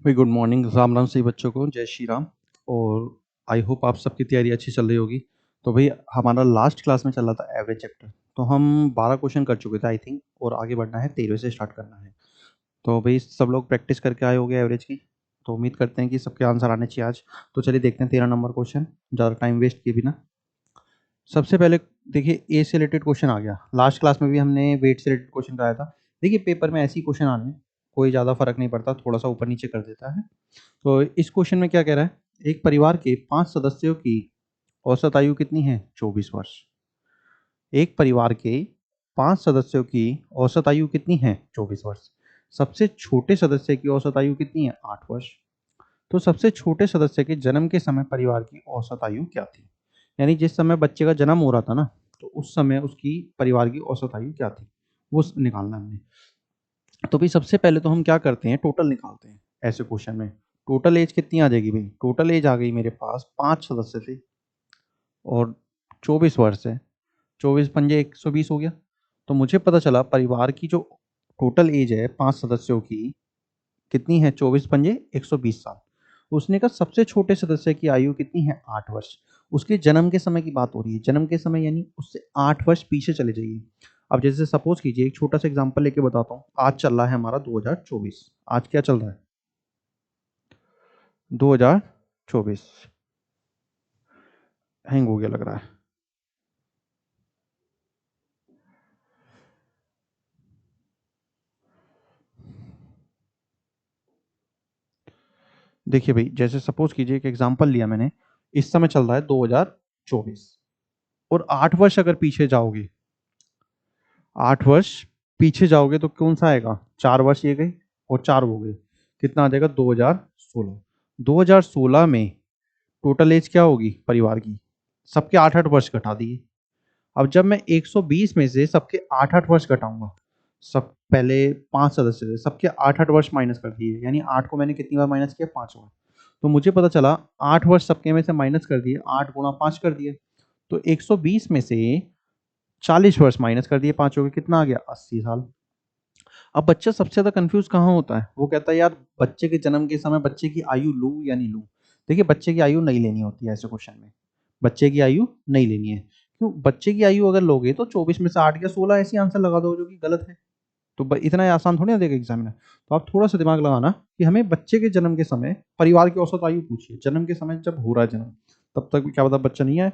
भाई good morning, Ram Ram सभी बच्चों को, जय श्री राम। और आई होप आप सबकी तैयारी अच्छी चल रही होगी। तो भाई हमारा लास्ट क्लास में चल रहा था एवरेज चैप्टर, तो हम 12 क्वेश्चन कर चुके थे आई थिंक, और आगे बढ़ना है 13 से स्टार्ट करना है। तो भाई सब लोग प्रैक्टिस करके आए होंगे एवरेज की, तो उम्मीद करते हैं कि सबके आंसर आने चाहिए आज। तो चलिए देखते हैं 13 नंबर क्वेश्चन, ज़्यादा टाइम वेस्ट किए बिना। सबसे पहले देखिए ए से रिलेटेड क्वेश्चन आ गया। लास्ट क्लास में भी हमने वेट से रिलेटेड क्वेश्चन कराया था। देखिए पेपर में ऐसे ही क्वेश्चन आने हैं, कोई ज़्यादा फर्क नहीं पड़ता, थोड़ा सा ऊपर नीचे कर देता है। तो इस क्वेश्चन में क्या कह रहा है, एक परिवार के 5 सदस्यों की औसत आयु कितनी है? 24 वर्ष। एक परिवार के 5 सदस्यों की औसत आयु कितनी है? 24 वर्ष। सबसे छोटे सदस्य की औसत आयु कितनी है? 8 वर्ष। तो सबसे छोटे सदस्य के जन्म के समय परिवार की औसत आयु क्या थी? यानी जिस समय बच्चे का जन्म हो रहा था ना, तो उस समय उसकी परिवार की औसत आयु क्या थी, वो निकालना हमने। तो भाई सबसे पहले तो हम क्या करते हैं, टोटल निकालते हैं। ऐसे क्वेश्चन में टोटल एज कितनी आ जाएगी भाई? टोटल एज आ गई मेरे पास, 5 सदस्य थे और 24 वर्ष है। 24 पंजे 120 हो गया। तो मुझे पता चला परिवार की जो टोटल एज है 5 सदस्यों की कितनी है? 24 पंजे 120 साल। उसने कहा सबसे छोटे सदस्य की आयु कितनी है? 8 वर्ष। उसके जन्म के समय की बात हो रही है, जन्म के समय यानी उससे 8 वर्ष पीछे चले जाइए। अब जैसे सपोज कीजिए, एक छोटा सा एग्जांपल लेके बताता हूँ। आज चल रहा है हमारा 2024। आज क्या चल रहा है? 2024। हैंग हो गया लग रहा है। देखिए भाई, जैसे सपोज कीजिए, एक एग्जांपल लिया मैंने। इस समय चल रहा है 2024, और 8 वर्ष अगर पीछे जाओगे, 8 वर्ष पीछे जाओगे तो कौन सा आएगा? 4 वर्ष ये गए और 4 हो गए, कितना आ जाएगा? 2016। 2016 में टोटल एज क्या होगी परिवार की? सबके 8-8 वर्ष घटा दिए। अब जब मैं 120 में से सबके 8-8 वर्ष घटाऊंगा, सब पहले 5 सदस्य थे, सबके 8-8 वर्ष माइनस कर दिए, यानी 8 को मैंने कितनी बार माइनस किया? 5 बार। तो मुझे पता चला 8 वर्ष सबके में से माइनस कर दिए, 8 गुणा 5 कर दिए। तो 120 में से 40 वर्ष माइनस कर दिए 5 हो गए, कितना आ गया? 80 साल। अब बच्चा सबसे ज्यादा कंफ्यूज कहाँ होता है? वो कहता है यार बच्चे के जन्म के समय बच्चे की आयु लूं या नहीं लूं। देखिए बच्चे की आयु नहीं लेनी होती है ऐसे क्वेश्चन में। बच्चे की आयु नहीं लेनी है। क्यों? बच्चे की आयु अगर लोगे तो 24 में से 8 या 16 ऐसी आंसर लगा दो जो कि गलत है। तो इतना आसान थोड़ी ना देगा एग्जामिनर। तो आप थोड़ा सा दिमाग लगाना कि हमें बच्चे के जन्म के समय परिवार की औसत आयु पूछिए। जन्म के समय जब हो रहा है जन्म, तब तक क्या पता बच्चा नहीं है।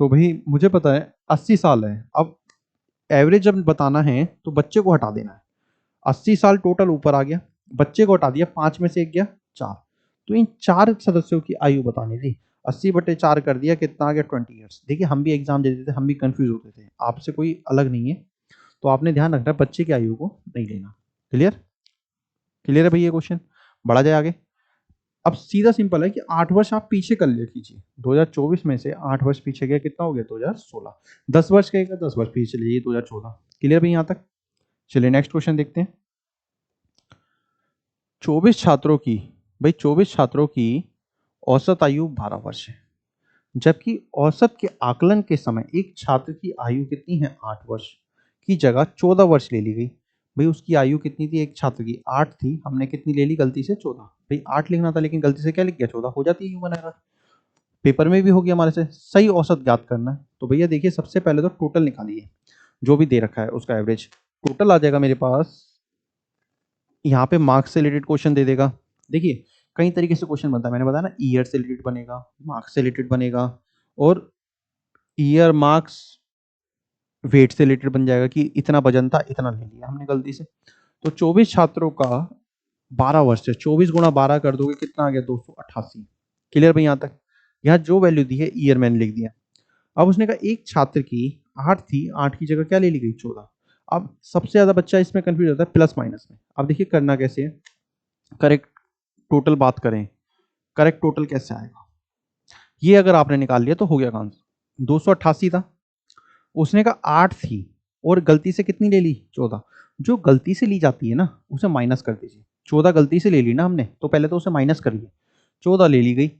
तो भाई मुझे पता है 80 साल है। अब एवरेज जब बताना है तो बच्चे को हटा देना है। 80 साल टोटल ऊपर आ गया, बच्चे को हटा दिया, 5 में से एक गया 4। तो इन 4 सदस्यों की आयु बतानी थी। 80/4 कर दिया, कितना आ गया? 20 ईयर्स। देखिए हम भी एग्जाम देते थे, हम भी कंफ्यूज होते थे, आपसे कोई अलग नहीं है। तो आपने ध्यान रखना है बच्चे की आयु को नहीं लेना। क्लियर? क्लियर है भाई ये क्वेश्चन? बढ़ा जाए आगे। अब सीधा सिंपल है कि 8 वर्ष आप पीछे कर ले कीजिए। 2024 में से 8 वर्ष पीछे गया, कितना हो गया? 2016। 10 वर्ष गएगा, 10 वर्ष पीछे चले जाइए, 2014। क्लियर भाई यहाँ तक? चलिए नेक्स्ट क्वेश्चन देखते हैं। 24 छात्रों की, भाई 24 छात्रों की औसत आयु 12 वर्ष है, जबकि औसत के आकलन के समय एक छात्र की आयु कितनी है? 8 वर्ष की जगह 14 वर्ष ले ली गई। भाई उसकी आयु कितनी थी एक छात्र की? 8 थी, हमने कितनी ले ली गलती से? 14। भाई 8 लिखना था लेकिन गलती से क्या लिख गया? 14। हो जाती है ह्यूमन एरर, पेपर में भी हो गया हमारे से। सही औसत ज्ञात करना है। तो भैया देखिए सबसे पहले तो टोटल निकालिए, जो भी दे रखा है उसका एवरेज। टोटल आ जाएगा मेरे पास। यहाँ पे मार्क्स से रिलेटेड क्वेश्चन दे देगा। देखिए कई तरीके से क्वेश्चन बनता है, मैंने बताया ना, ईयर से रिलेटेड बनेगा, मार्क्स से रिलेटेड बनेगा, और ईयर मार्क्स वेट से रिलेटेड बन जाएगा कि इतना वजन था, इतना ले लिया हमने गलती से। तो 24 छात्रों का 12 वर्ष है, 24 गुणा 12 कर दोगे, कितना आ गया? 288। क्लियर भाई यहाँ तक? यहाँ जो वैल्यू दी है ईयर मैंने लिख दिया। अब उसने कहा एक छात्र की 8 थी, 8 की जगह क्या ले ली गई? 14। अब सबसे ज्यादा बच्चा इसमें कंफ्यूज होता है प्लस माइनस में। अब देखिए करना कैसे है, करेक्ट टोटल बात करें, करेक्ट टोटल कैसे आएगा? ये अगर आपने निकाल लिया तो हो गया आंसर। 288 था, उसने कहा 8 थी, और गलती से कितनी ले ली? 14। जो गलती से ली जाती है ना उसे माइनस कर दीजिए। 14 गलती से ले ली ना हमने, तो पहले तो उसे माइनस कर लिया। 14 ले ली गई,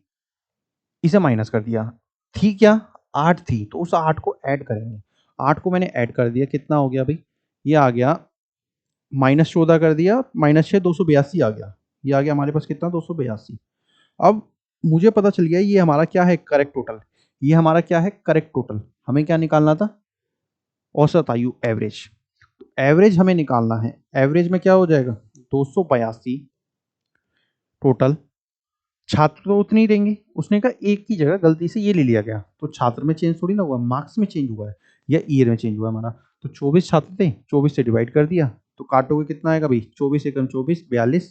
इसे माइनस कर दिया। थी क्या? 8 थी, तो उस 8 को ऐड करेंगे। 8 को मैंने ऐड कर दिया, कितना हो गया भाई? ये आ गया -14 कर दिया, -6 282 आ गया। ये आ गया हमारे पास कितना 282। अब मुझे पता चल गया ये हमारा क्या है करेक्ट टोटल, ये हमारा क्या है करेक्ट टोटल। हमें क्या निकालना था औसत आयु एवरेज। एवरेज हमें निकालना है, एवरेज में क्या हो जाएगा 282 टोटल। छात्र तो उतनी ही देंगे, उसने कहा एक की जगह गलती से ये ले लिया गया तो छात्र में चेंज थोड़ी ना हुआ, मार्क्स में चेंज हुआ है या ईयर में चेंज हुआ है हमारा। तो 24 छात्र थे, 24 से डिवाइड कर दिया तो काटोगे कितना आएगा भाई 24 एकम 24 42,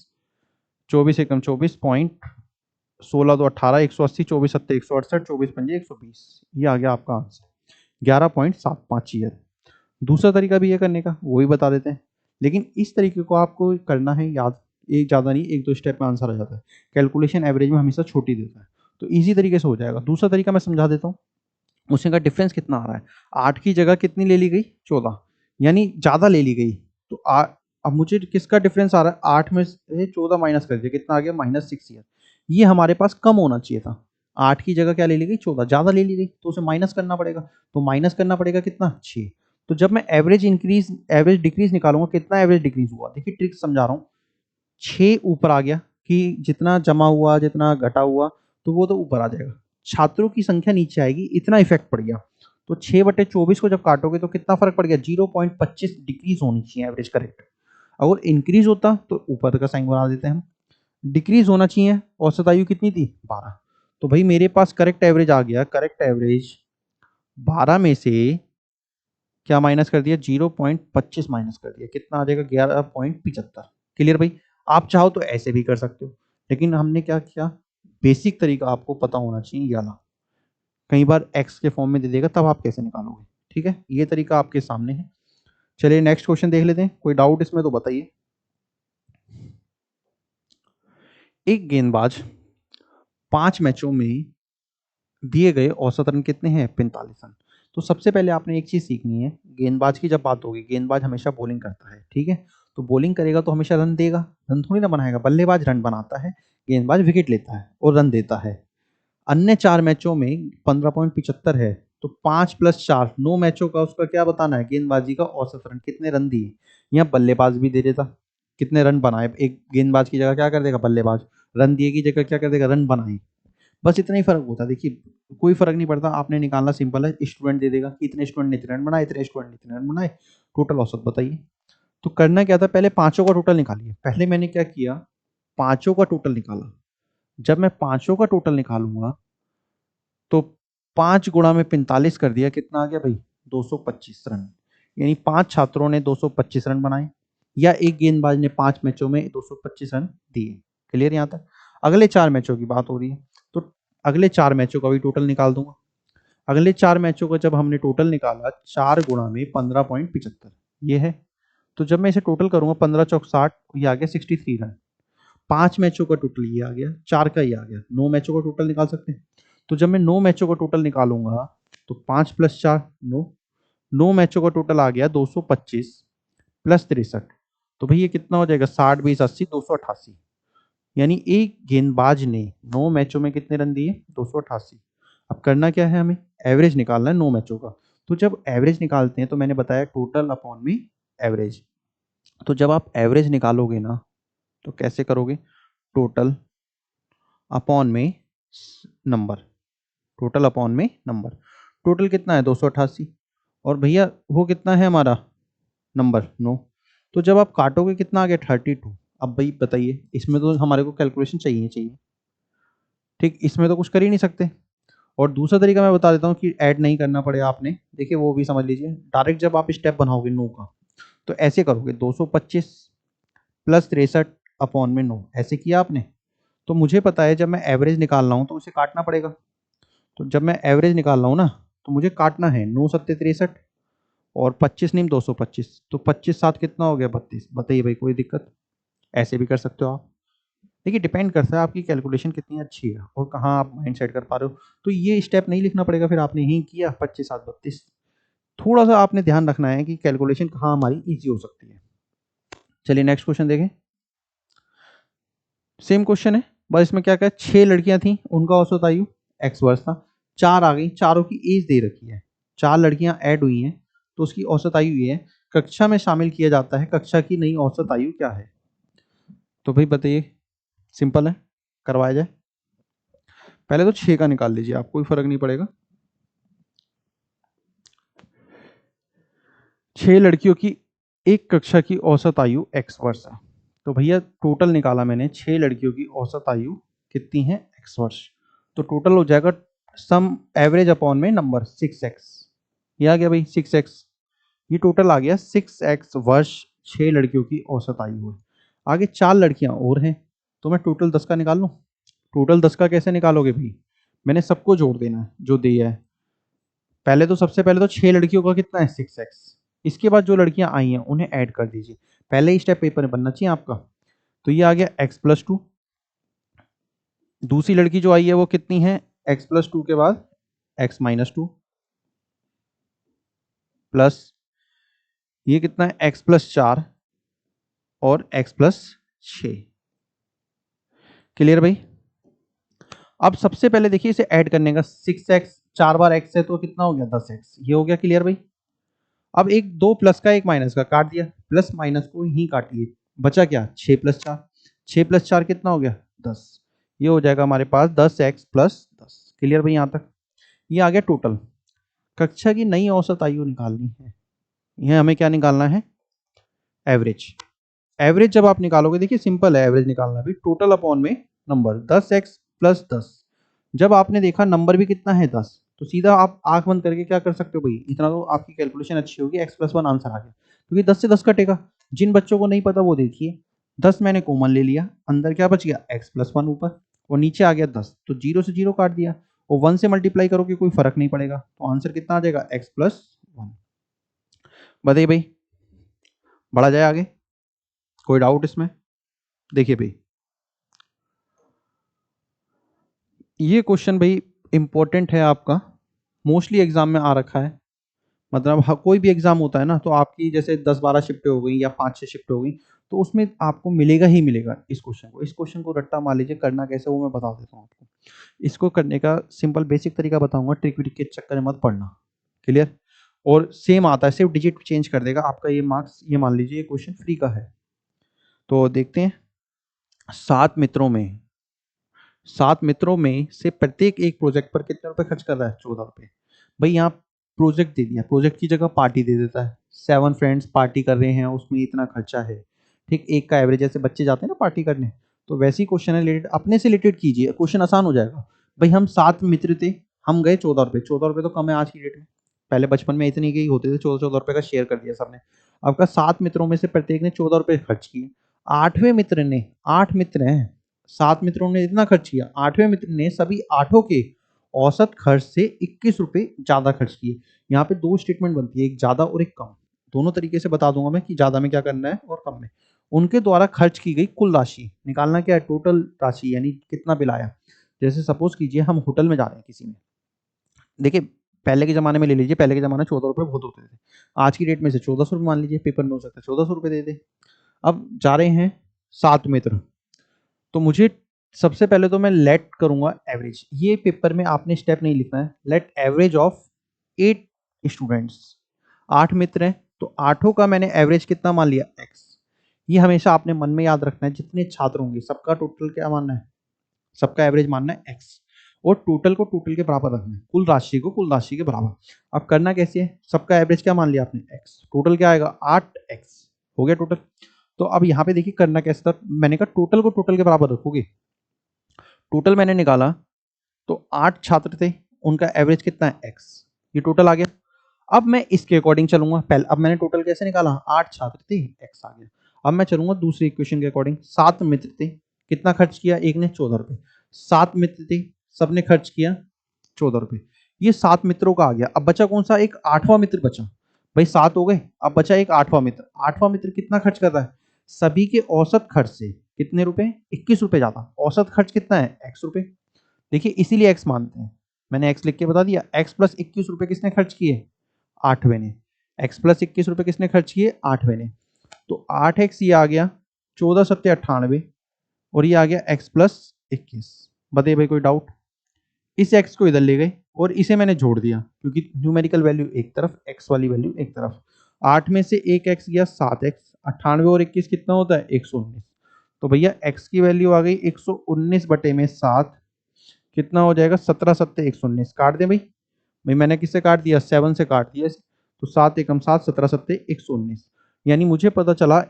24 एकम 24 पॉइंट 16 तो 18, 180, 24 सत्ते 168, 24 पंजे 120, ये आ गया आपका आंसर 11.75 ईयर। दूसरा तरीका भी है करने का, वो भी बता देते हैं, लेकिन इस तरीके को आपको करना है याद, एक ज़्यादा नहीं, एक दो स्टेप में आंसर आ जाता है। कैलकुलेशन एवरेज में हमेशा छोटी देता है, तो इजी तरीके से हो जाएगा। दूसरा तरीका मैं समझा देता हूँ। उसने का डिफरेंस कितना आ रहा है, 8 की जगह कितनी ले ली गई 14, यानी ज़्यादा ले ली गई। तो अब मुझे किसका डिफरेंस आ रहा है, 8 में से 14 माइनस कर दिया, कितना आ गया -6 ईयर। ये हमारे पास कम होना चाहिए था, 8 की जगह क्या ले ली गई 14, ज़्यादा ले ली गई तो उसे माइनस करना पड़ेगा। तो माइनस करना पड़ेगा कितना 6। तो जब मैं एवरेज इंक्रीज एवरेज डिक्रीज निकालूंगा, कितना एवरेज डिक्रीज हुआ, देखिए ट्रिक समझा रहा हूँ। 6 ऊपर आ गया कि जितना जमा हुआ जितना घटा हुआ तो वो तो ऊपर आ जाएगा, छात्रों की संख्या नीचे आएगी, इतना इफेक्ट पड़ गया। तो 6/24 को जब काटोगे तो कितना फर्क पड़ गया 0.25 डिक्रीज होनी चाहिए एवरेज करेक्ट। अगर इंक्रीज होता तो ऊपर का साइन बना देते हैं हम, डिक्रीज होना चाहिए। औसत आयु कितनी थी 12, तो भाई मेरे पास करेक्ट एवरेज आ गया, करेक्ट एवरेज 12 में से क्या माइनस कर दिया 0.25 माइनस कर दिया, कितना आ जाएगा 11.75। क्लियर भाई। आप चाहो तो ऐसे भी कर सकते हो, लेकिन हमने क्या किया, बेसिक तरीका आपको पता होना चाहिए ये वाला। कई बार एक्स के फॉर्म में दे देगा तब आप कैसे निकालोगे, ठीक है, ये तरीका आपके सामने है। चलिए नेक्स्ट क्वेश्चन देख लेते हैं, कोई डाउट इसमें तो बताइए। एक गेंदबाज 5 मैचों में दिए गए औसत रन कितने हैं 45 रन। तो सबसे पहले आपने एक चीज सीखनी है, गेंदबाज की जब बात होगी, गेंदबाज हमेशा बॉलिंग करता है, ठीक है, तो बॉलिंग करेगा तो हमेशा रन देगा, रन थोड़ी ना बनाएगा, बल्लेबाज रन बनाता है, गेंदबाज विकेट लेता है और रन देता है। अन्य 4 मैचों में 15.75 है, तो 5 + 4 9 मैचों का उसका क्या बताना है, गेंदबाजी का औसत रन कितने रन दिए। यहाँ बल्लेबाज भी दे देता कितने रन बनाए, एक गेंदबाज की जगह क्या कर देगा बल्लेबाज, रन दिए की जगह क्या कर देगा रन बनाए, बस इतना ही फर्क होता है। देखिए कोई फर्क नहीं पड़ता, आपने निकालना सिंपल है, स्टूडेंट दे देगा कि इतने स्टूडेंट ने इतने रन बनाए, इतने स्टूडेंट ने इतने रन बनाए, टोटल औसत बताइए। तो करना क्या था, पहले पांचों का टोटल निकालिए। पहले मैंने क्या किया, पांचों का टोटल निकाला। जब मैं पांचों का टोटल निकालूंगा तो 5 गुणा में 45 कर दिया, कितना आ गया भाई 225 रन, यानी 5 छात्रों ने 225 रन बनाए, या एक गेंदबाज ने 5 मैचों में 225 रन दिए। क्लियर यहाँ तक। अगले 4 मैचों की बात हो रही है, तो अगले 4 मैचों का भी टोटल निकाल दूंगा। अगले 4 मैचों का जब हमने टोटल निकाला, 4 गुणा में 15.75 ये है। तो जब मैं इसे टोटल करूंगा 15 चौक 60, ये आ गया 63 रन। 5 मैचों का टोटल ये आ गया, 4 का ये आ गया, 9 मैचों का टोटल निकाल सकते हैं। तो जब मैं 9 मैचों का टोटल निकालूंगा तो 5 + 4 9, 9 मैचों का टोटल आ गया 225 + 63, तो भाई ये कितना हो जाएगा 60 20 80 288, यानी एक गेंदबाज ने 9 मैचों में कितने रन दिए 288। अब करना क्या है, हमें एवरेज निकालना है 9 मैचों का। तो जब एवरेज निकालते हैं तो मैंने बताया टोटल अपॉन में एवरेज। तो जब आप एवरेज निकालोगे ना तो कैसे करोगे, टोटल अपॉन में नंबर, टोटल अपॉन में नंबर। टोटल कितना है 288 और भैया वो कितना है हमारा नंबर 9, तो जब आप काटोगे कितना आ गया 32। अब भाई बताइए, इसमें तो हमारे को कैलकुलेशन चाहिए चाहिए, ठीक, इसमें तो कुछ कर ही नहीं सकते। और दूसरा तरीका मैं बता देता हूँ कि ऐड नहीं करना पड़े आपने, देखिए वो भी समझ लीजिए। डायरेक्ट जब आप स्टेप बनाओगे 9 का तो ऐसे करोगे 225 + 63 अपॉन में 9, ऐसे किया आपने। तो मुझे पता है जब मैं एवरेज निकाल रहा हूँ तो उसे काटना पड़ेगा। तो जब मैं एवरेज निकाल रहा हूँ ना तो मुझे काटना है 9 सत्ते 63 और 25 नहीं 225, तो 25 7 कितना हो गया 32। बताइए भाई कोई दिक्कत, ऐसे भी कर सकते हो आप। देखिए डिपेंड करता है आपकी कैलकुलेशन कितनी अच्छी है और कहाँ आप माइंड सेट कर पा रहे हो। तो ये स्टेप नहीं लिखना पड़ेगा, फिर आपने यही किया 25 7 32। थोड़ा सा आपने ध्यान रखना है कि कैलकुलेशन कहाँ हमारी ईजी हो सकती है। चलिए नेक्स्ट क्वेश्चन देखें। सेम क्वेश्चन है, बस इसमें क्या क्या 6 लड़कियां थी, उनका औसत आयु x वर्ष था। 4 आ गई, चारों की एज दे रखी है, 4 लड़कियां ऐड हुई हैं तो उसकी औसत आयु ये है। कक्षा में शामिल किया जाता है, कक्षा की नई औसत आयु क्या है। तो भाई बताइए सिंपल है, करवाया जाए। पहले तो 6 का निकाल लीजिए आप, कोई फर्क नहीं पड़ेगा। 6 लड़कियों की एक कक्षा की औसत आयु x वर्ष है। तो भैया टोटल निकाला मैंने, 6 लड़कियों की औसत आयु कितनी है, x वर्ष। तो टोटल हो जाएगा सम एवरेज अपॉन में नंबर 6x। ये आ गया भाई 6x, ये टोटल आ गया 6x वर्ष 6 लड़कियों की औसत आयु है। आगे 4 लड़कियां और हैं, तो मैं टोटल 10 का निकाल लूं। टोटल 10 का कैसे निकालोगे भाई, मैंने सबको जोड़ देना है जो दिया है। पहले तो सबसे पहले तो 6 लड़कियों का कितना है 6x, इसके बाद जो लड़कियां आई हैं उन्हें ऐड कर दीजिए। पहले ही स्टेप पेपर में बनना चाहिए आपका। तो ये आ गया x+2। दूसरी लड़की जो आई है वो कितनी है, x+2 के बाद x-2 प्लस ये कितना है x+4 और x+6। क्लियर भाई। अब सबसे पहले देखिए इसे ऐड करने का, 6x 4 बार x है तो कितना हो गया 10x, ये हो गया क्लियर भाई। अब एक 2 प्लस का एक माइनस का काट दिया, प्लस माइनस को ही काटिए, बचा क्या 6+4, 6+4 कितना हो गया 10। ये हो जाएगा हमारे पास 10x+10। क्लियर भाई यहाँ तक। ये आ गया टोटल। कक्षा की नई औसत आयु निकालनी है, यह हमें क्या निकालना है, एवरेज। एवरेज जब आप निकालोगे, देखिए सिंपल है एवरेज निकालना भी, टोटल अपॉन में नंबर 10x+10। जब आपने देखा नंबर भी कितना है 10, तो सीधा आप आंख बंद करके क्या कर सकते हो भाई, इतना तो आपकी कैलकुलेशन अच्छी होगी, x+1 आंसर आ गया, क्योंकि 10 से 10 कटेगा। जिन बच्चों को नहीं पता वो देखिए, 10 मैंने कॉमन ले लिया, अंदर क्या बच गया x+1 ऊपर, और नीचे आ गया 10, तो 0 से 0 काट दिया, और 1 से मल्टीप्लाई करोगे कोई फर्क नहीं पड़ेगा, तो आंसर कितना आ जाएगा x+1। बताइए भाई, बढ़ा जाए आगे, कोई डाउट इसमें। देखिए भाई ये क्वेश्चन भाई इंपॉर्टेंट है आपका, मोस्टली एग्जाम में आ रखा है। मतलब कोई भी एग्जाम होता है ना, तो आपकी जैसे 10-12 शिफ्ट हो गई या 5-6 शिफ्ट हो गई, तो उसमें आपको मिलेगा ही मिलेगा इस क्वेश्चन को। इस क्वेश्चन को रट्टा मार लीजिए, करना कैसे वो मैं बता देता हूँ आपको। इसको करने का सिंपल बेसिक तरीका बताऊंगा, ट्रिक विक के चक्कर में मत पड़ना। क्लियर। और सेम आता है, सिर्फ डिजिट चेंज कर देगा आपका ये मार्क्स। ये मान लीजिए ये क्वेश्चन फ्री का है, तो देखते हैं। 7 मित्रों में 7 मित्रों में से प्रत्येक एक प्रोजेक्ट पर कितने रुपए खर्च कर रहा है, 14 रुपए। भाई यहाँ प्रोजेक्ट दे दिया, प्रोजेक्ट की जगह पार्टी दे देता है, 7 फ्रेंड्स पार्टी कर रहे हैं, उसमें इतना खर्चा है। ठीक, एक का एवरेज, जैसे बच्चे जाते हैं ना पार्टी करने, तो वैसे ही क्वेश्चन है रिलेटेड, अपने से रिलेटेड कीजिए, क्वेश्चन आसान हो जाएगा। भाई हम 7 मित्र थे, हम गए 14 रुपए, 14 रुपए तो कम है आज की डेट में, पहले बचपन में इतने के ही होते थे, 14-14 रुपए का शेयर कर दिया सबने। आपका 7 मित्रों में से प्रत्येक ने 14 रुपए खर्च किए। 8वें मित्र ने, 8 मित्र हैं, 7 मित्रों ने इतना खर्च किया, 8वें मित्र ने सभी 8 के औसत खर्च से 21 रुपए ज्यादा खर्च किए। यहाँ पे 2 स्टेटमेंट बनती है, एक ज्यादा और एक कम। दोनों तरीके से बता दूंगा मैं कि ज्यादा में क्या करना है और कम में। उनके द्वारा खर्च की गई कुल राशि निकालना, क्या है, टोटल राशि, यानी कितना बिल आया। जैसे सपोज कीजिए हम होटल में जा रहे हैं किसी में, देखिए पहले के जमाने में ले लीजिए, पहले के जमाने में 14 रुपए बहुत होते थे, आज की डेट में से 1400 रुपये मान लीजिए, पेपर में हो सकता है 1400 रुपये दे दे। अब जा रहे हैं 7 मित्र, तो मुझे सबसे पहले तो मैं लेट करूंगा एवरेज। ये पेपर में आपने स्टेप नहीं लिखना है, लेट एवरेज ऑफ 8 स्टूडेंट्स। 8 मित्र हैं, तो 8 का मैंने एवरेज कितना मान लिया x। ये हमेशा आपने मन में याद रखना है, जितने छात्र होंगे सबका टोटल क्या मानना है, सबका एवरेज मानना है x, और टोटल को टोटल के बराबर रखना है, कुल राशि को कुल राशि के बराबर। अब करना कैसे है, सबका एवरेज क्या मान लिया आपने x, टोटल क्या आएगा 8x, हो गया टोटल। तो अब यहाँ पे देखिए करना कैसे था, मैंने कहा टोटल को टोटल के बराबर रखोगे। टोटल मैंने निकाला तो 8 छात्र थे, उनका एवरेज कितना है x, ये टोटल आ गया। अब मैं इसके अकॉर्डिंग चलूंगा, पहले अब मैंने टोटल कैसे निकाला, 8 छात्र थे x आ गया। अब मैं चलूंगा दूसरी इक्वेशन के अकॉर्डिंग, 7 मित्र थे, कितना खर्च किया, एक ने 14 रुपए, 7 मित्र थे, सबने खर्च किया 14 रुपए, ये 7 मित्रों का आ गया। अब बचा कौन सा, एक 8वां मित्र बचा। भाई 7 हो गए, अब बचा एक 8वां मित्र। 8वां मित्र कितना खर्च कर रहा है, सभी के औसत खर्च से कितने रुपए, 21 रुपए ज्यादा। औसत खर्च कितना है, x रुपए। देखिए इसीलिए x मानते हैं, मैंने x लिख के बता दिया। x प्लस 21 रुपए किसने खर्च किए, 8वें ने। x प्लस 21 रुपए किसने खर्च किए, 8वें ने। तो 8x ये आ गया 14×7 = 98, और ये आ गया x प्लस 21। बताइए भाई कोई डाउट। इस x को इधर ले गए और इसे मैंने जोड़ दिया, क्योंकि न्यूमेरिकल वैल्यू एक तरफ, x वाली वैल्यू एक तरफ। 8 में से एक x गया 7x, 98 और 21 कितना होता है 119। तो भैया x की वैल्यू आ गई 119 बटे में 7, कितना हो जाएगा 17 सत्ते 119, काट दें भाई। भाई मैंने किससे काट दिया, 7 से काट दिया, तो 7 एकम 7, 17 सत्ते 119, यानी मुझे पता चला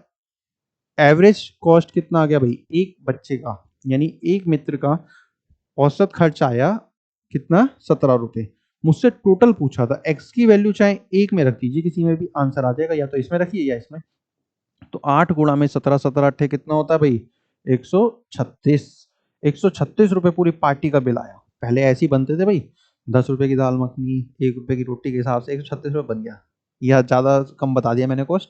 एवरेज कॉस्ट कितना आ गया भाई, एक बच्चे का यानी एक मित्र का औसत खर्च आया कितना, 17 रुपए। मुझसे टोटल पूछा था, एक्स की वैल्यू चाहे एक में रख दीजिए, किसी में भी आंसर आ जाएगा, या तो इसमें रखिए या इसमें। तो 8 गुणा में 17, 17 अट्ठे कितना होता है भाई, 136। 136 रुपए पूरी पार्टी का बिल आया। पहले ऐसे ही बनते थे भाई, 10 रुपए की दाल मखनी, 1 रुपए की रोटी के हिसाब से 136 रुपए बन गया। यह ज्यादा कम बता दिया मैंने कॉस्ट।